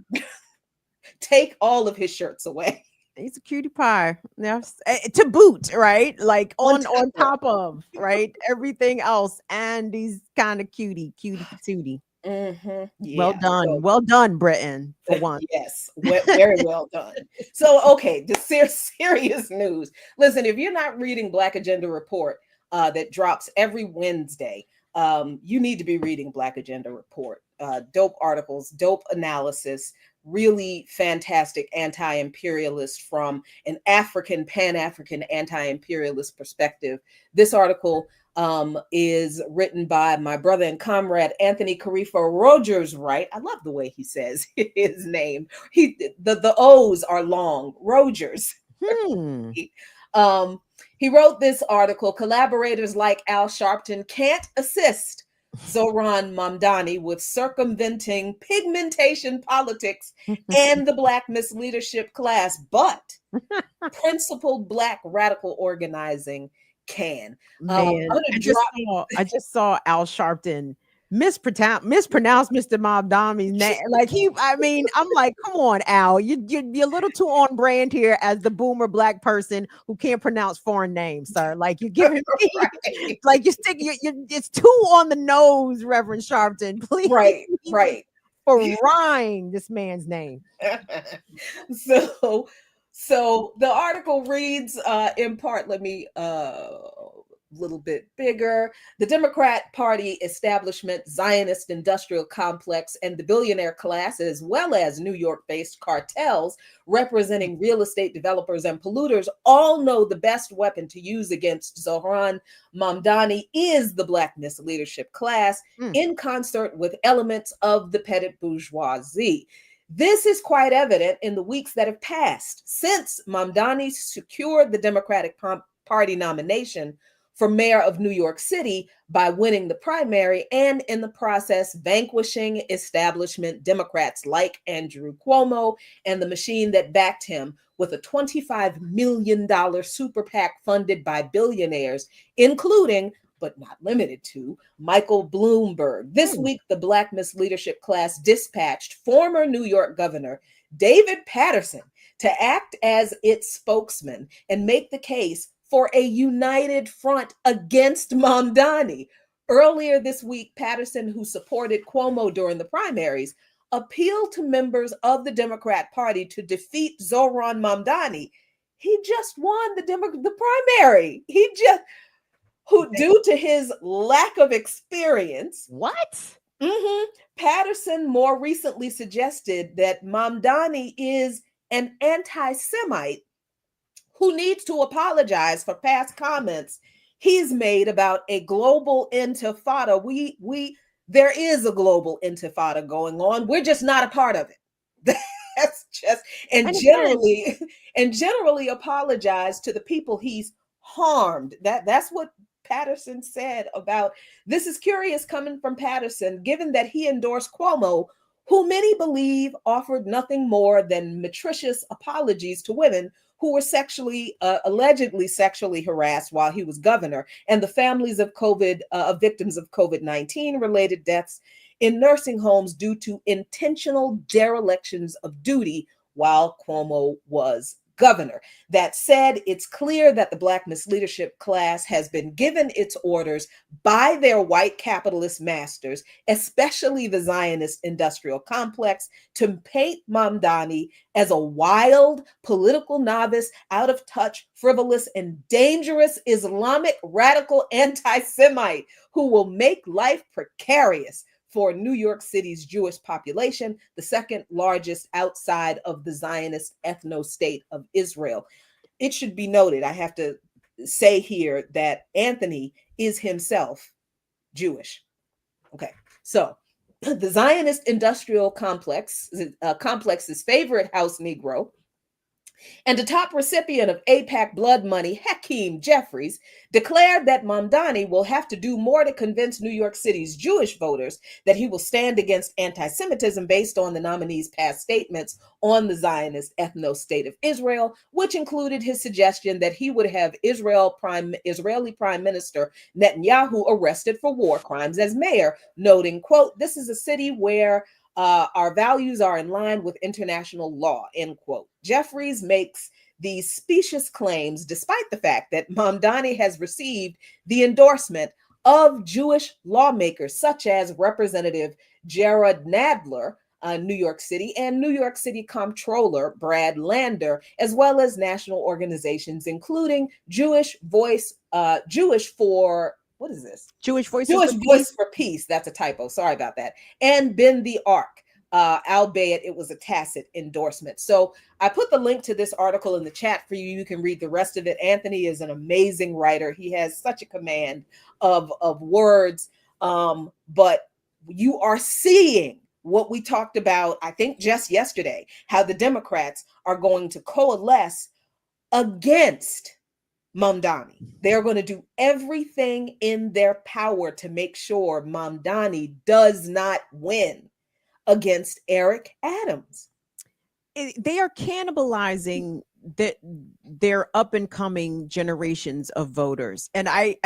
Take all of his shirts away. he's a cutie pie. Yes, to boot, right? Like On on top of right everything else, and he's kind of cutie patootie. Yeah, Well done, Britain, for once. Yes, very well done. So, okay, the serious news. Listen, if you're not reading Black Agenda Report that drops every Wednesday, you need to be reading Black Agenda Report. Dope articles, dope analysis, really fantastic anti-imperialist from an African, Pan-African anti-imperialist perspective. This article is written by my brother and comrade Anthony Karifa Rogers Wright. I love the way he says his name. The O's are long. Rogers. He wrote this article. Collaborators like Al Sharpton can't assist Zohran Mamdani with circumventing pigmentation politics and the Black misleadership class, but principled Black radical organizing can. Man, I just saw Al Sharpton mispronounce Mr. Mamdani's name. Like I'm like, come on, Al, you're a little too on brand here as the boomer Black person who can't pronounce foreign names, sir. Like you give him, like you stick, it's too on the nose, Reverend Sharpton. Please, right, for rhyme this man's name. So the article reads in part, let me little bit bigger. The Democrat Party establishment, Zionist industrial complex, and the billionaire class, as well as New York-based cartels representing real estate developers and polluters, all know the best weapon to use against Zohran Mamdani is the Black misleadership class, in concert with elements of the petty bourgeoisie. This is quite evident in the weeks that have passed since Mamdani secured the Democratic Party nomination for mayor of New York City by winning the primary and in the process vanquishing establishment Democrats like Andrew Cuomo and the machine that backed him with a $25 million super PAC funded by billionaires, including, but not limited to, Michael Bloomberg. This week, the Black misleadership class dispatched former New York Governor David Paterson to act as its spokesman and make the case for a united front against Mamdani. Earlier this week, Paterson, who supported Cuomo during the primaries, appealed to members of the Democrat Party to defeat Zohran Mamdani. He just won the primary. Due to his lack of experience. What? Paterson more recently suggested that Mamdani is an anti-Semite who needs to apologize for past comments he's made about a global intifada. There is a global intifada going on. We're just not a part of it. That's just generally apologize to the people he's harmed. That's what Paterson said about this. Is curious coming from Paterson, given that he endorsed Cuomo, who many believe offered nothing more than meretricious apologies to women who were allegedly sexually harassed while he was governor, and the families of victims of COVID-19 related deaths in nursing homes due to intentional derelictions of duty while Cuomo was governor. That said, it's clear that the Black misleadership class has been given its orders by their white capitalist masters, especially the Zionist industrial complex, to paint Mamdani as a wild political novice, out of touch, frivolous, and dangerous Islamic radical anti-Semite who will make life precarious for New York City's Jewish population, the second largest outside of the Zionist ethno-state of Israel. It should be noted, I have to say here, that Anthony is himself Jewish. Okay, so the Zionist industrial complex's favorite house Negro, and a top recipient of AIPAC blood money, Hakeem Jeffries, declared that Mamdani will have to do more to convince New York City's Jewish voters that he will stand against anti-Semitism based on the nominee's past statements on the Zionist ethno-state of Israel, which included his suggestion that he would have Israeli Prime Minister Netanyahu arrested for war crimes as mayor, noting, quote, "This is a city where our values are in line with international law," end quote. Jeffries makes these specious claims despite the fact that Mamdani has received the endorsement of Jewish lawmakers such as Representative Jared Nadler, New York City, and New York City Comptroller Brad Lander, as well as national organizations including Jewish Voice for Peace. That's a typo. Sorry about that. And Bend the Arc, albeit it was a tacit endorsement. So I put the link to this article in the chat for you. You can read the rest of it. Anthony is an amazing writer. He has such a command of words. But you are seeing what we talked about, I think, just yesterday, how the Democrats are going to coalesce against Mamdani. They're going to do everything in their power to make sure Mamdani does not win against Eric Adams. They are cannibalizing their up and coming generations of voters. And I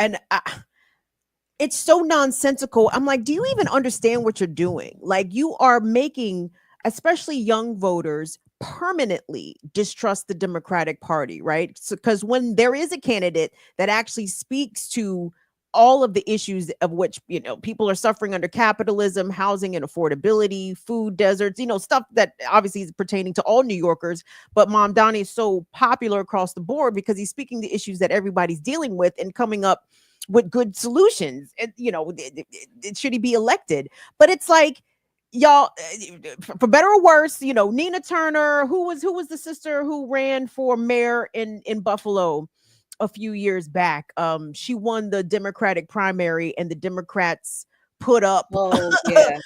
it's so nonsensical. I'm like, do you even understand what you're doing? Like, you are making, especially young voters, permanently distrust the Democratic Party, right? So, because when there is a candidate that actually speaks to all of the issues of which, you know, people are suffering under capitalism, housing and affordability, food deserts, you know, stuff that obviously is pertaining to all New Yorkers. But Mamdani is so popular across the board because he's speaking the issues that everybody's dealing with and coming up with good solutions. And, you know, should he be elected? But it's like, y'all, for better or worse, you know, Nina Turner, who was the sister who ran for mayor in Buffalo a few years back. She won the Democratic primary, and the Democrats put up the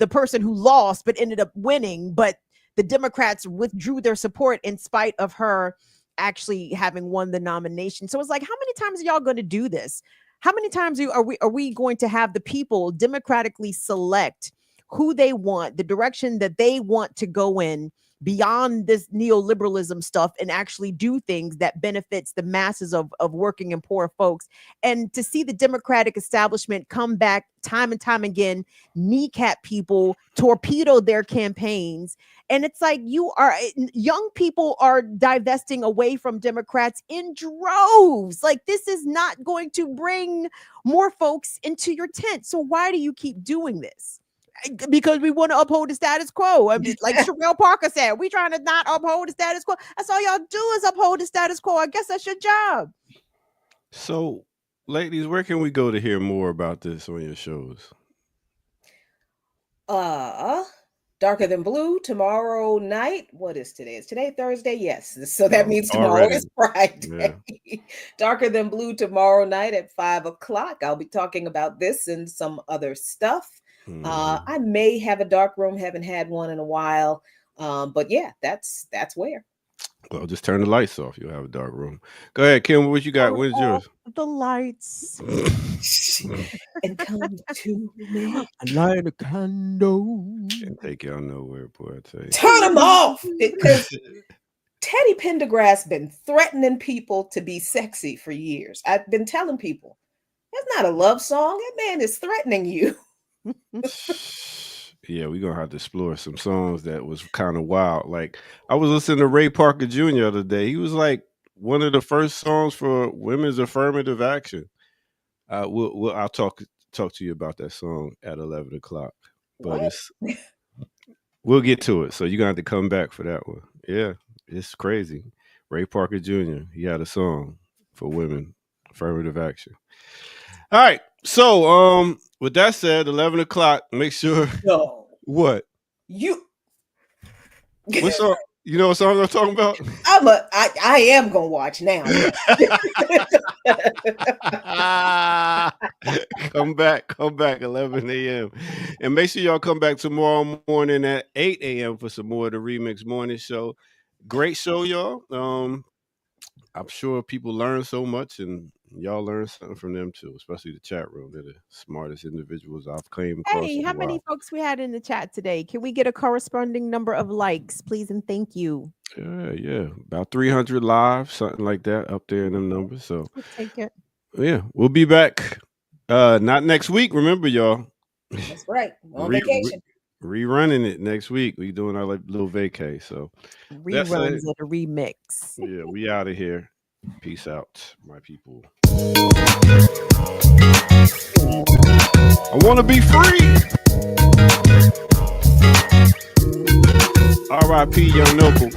person who lost but ended up winning, but the Democrats withdrew their support in spite of her actually having won the nomination. So it's like, how many times are y'all going to do this? How many times are we going to have the people democratically select who they want, the direction that they want to go in beyond this neoliberalism stuff, and actually do things that benefits the masses of working and poor folks? And to see the Democratic establishment come back time and time again, kneecap people, torpedo their campaigns. And it's like, young people are divesting away from Democrats in droves. Like, this is not going to bring more folks into your tent. So why do you keep doing this? Because we want to uphold the status quo. I mean, like Sherelle Parker said, we trying to not uphold the status quo. That's all y'all do is uphold the status quo. I guess that's your job. So, ladies, where can we go to hear more about this on your shows? Darker Than Blue tomorrow night. What is today? Is today Thursday? Yes. So that means tomorrow is Friday. Yeah. Darker Than Blue tomorrow night at 5:00. I'll be talking about this and some other stuff. I may have a dark room, haven't had one in a while. But yeah, that's where. Well, just turn the lights off. You'll have a dark room. Go ahead, Kim. What you got? Where's yours? The lights. And come to me. I light a candle. Can't take y'all nowhere, boy. I tell you. Turn them off. Because Teddy Pendergrass been threatening people to be sexy for years. I've been telling people, that's not a love song. That man is threatening you. Yeah, we're gonna have to explore some songs that was kind of wild. Like, I was listening to Ray Parker Jr. the other day. He was like one of the first songs for women's affirmative action. I'll talk to you about that song at 11:00. But we'll get to it. So you're gonna have to come back for that one. Yeah, it's crazy. Ray Parker Jr. He had a song for women affirmative action. All right. So with that said, 11:00. Make sure. No. What? What song? You know what song I'm talking about? I am gonna watch now. Come back, 11 a.m. And make sure y'all come back tomorrow morning at 8 a.m. for some more of the Remix Morning Show. Great show, y'all. I'm sure people learn so much, and y'all learn something from them too, especially the chat room. They're the smartest individuals I've came across. Hey, in a how many while. folks we had in the chat today? Can we get a corresponding number of likes, please and thank you? Yeah, about 300 live, something like that, up there in them numbers. So We'll take it. yeah, we'll be back. Not next week. Remember, y'all. That's right. On vacation. Rerunning it next week. We doing our little vacay. So that's Reruns it. of the remix. Yeah, we out of here. Peace out, my people. I want to be free. R.I.P. Young Noble.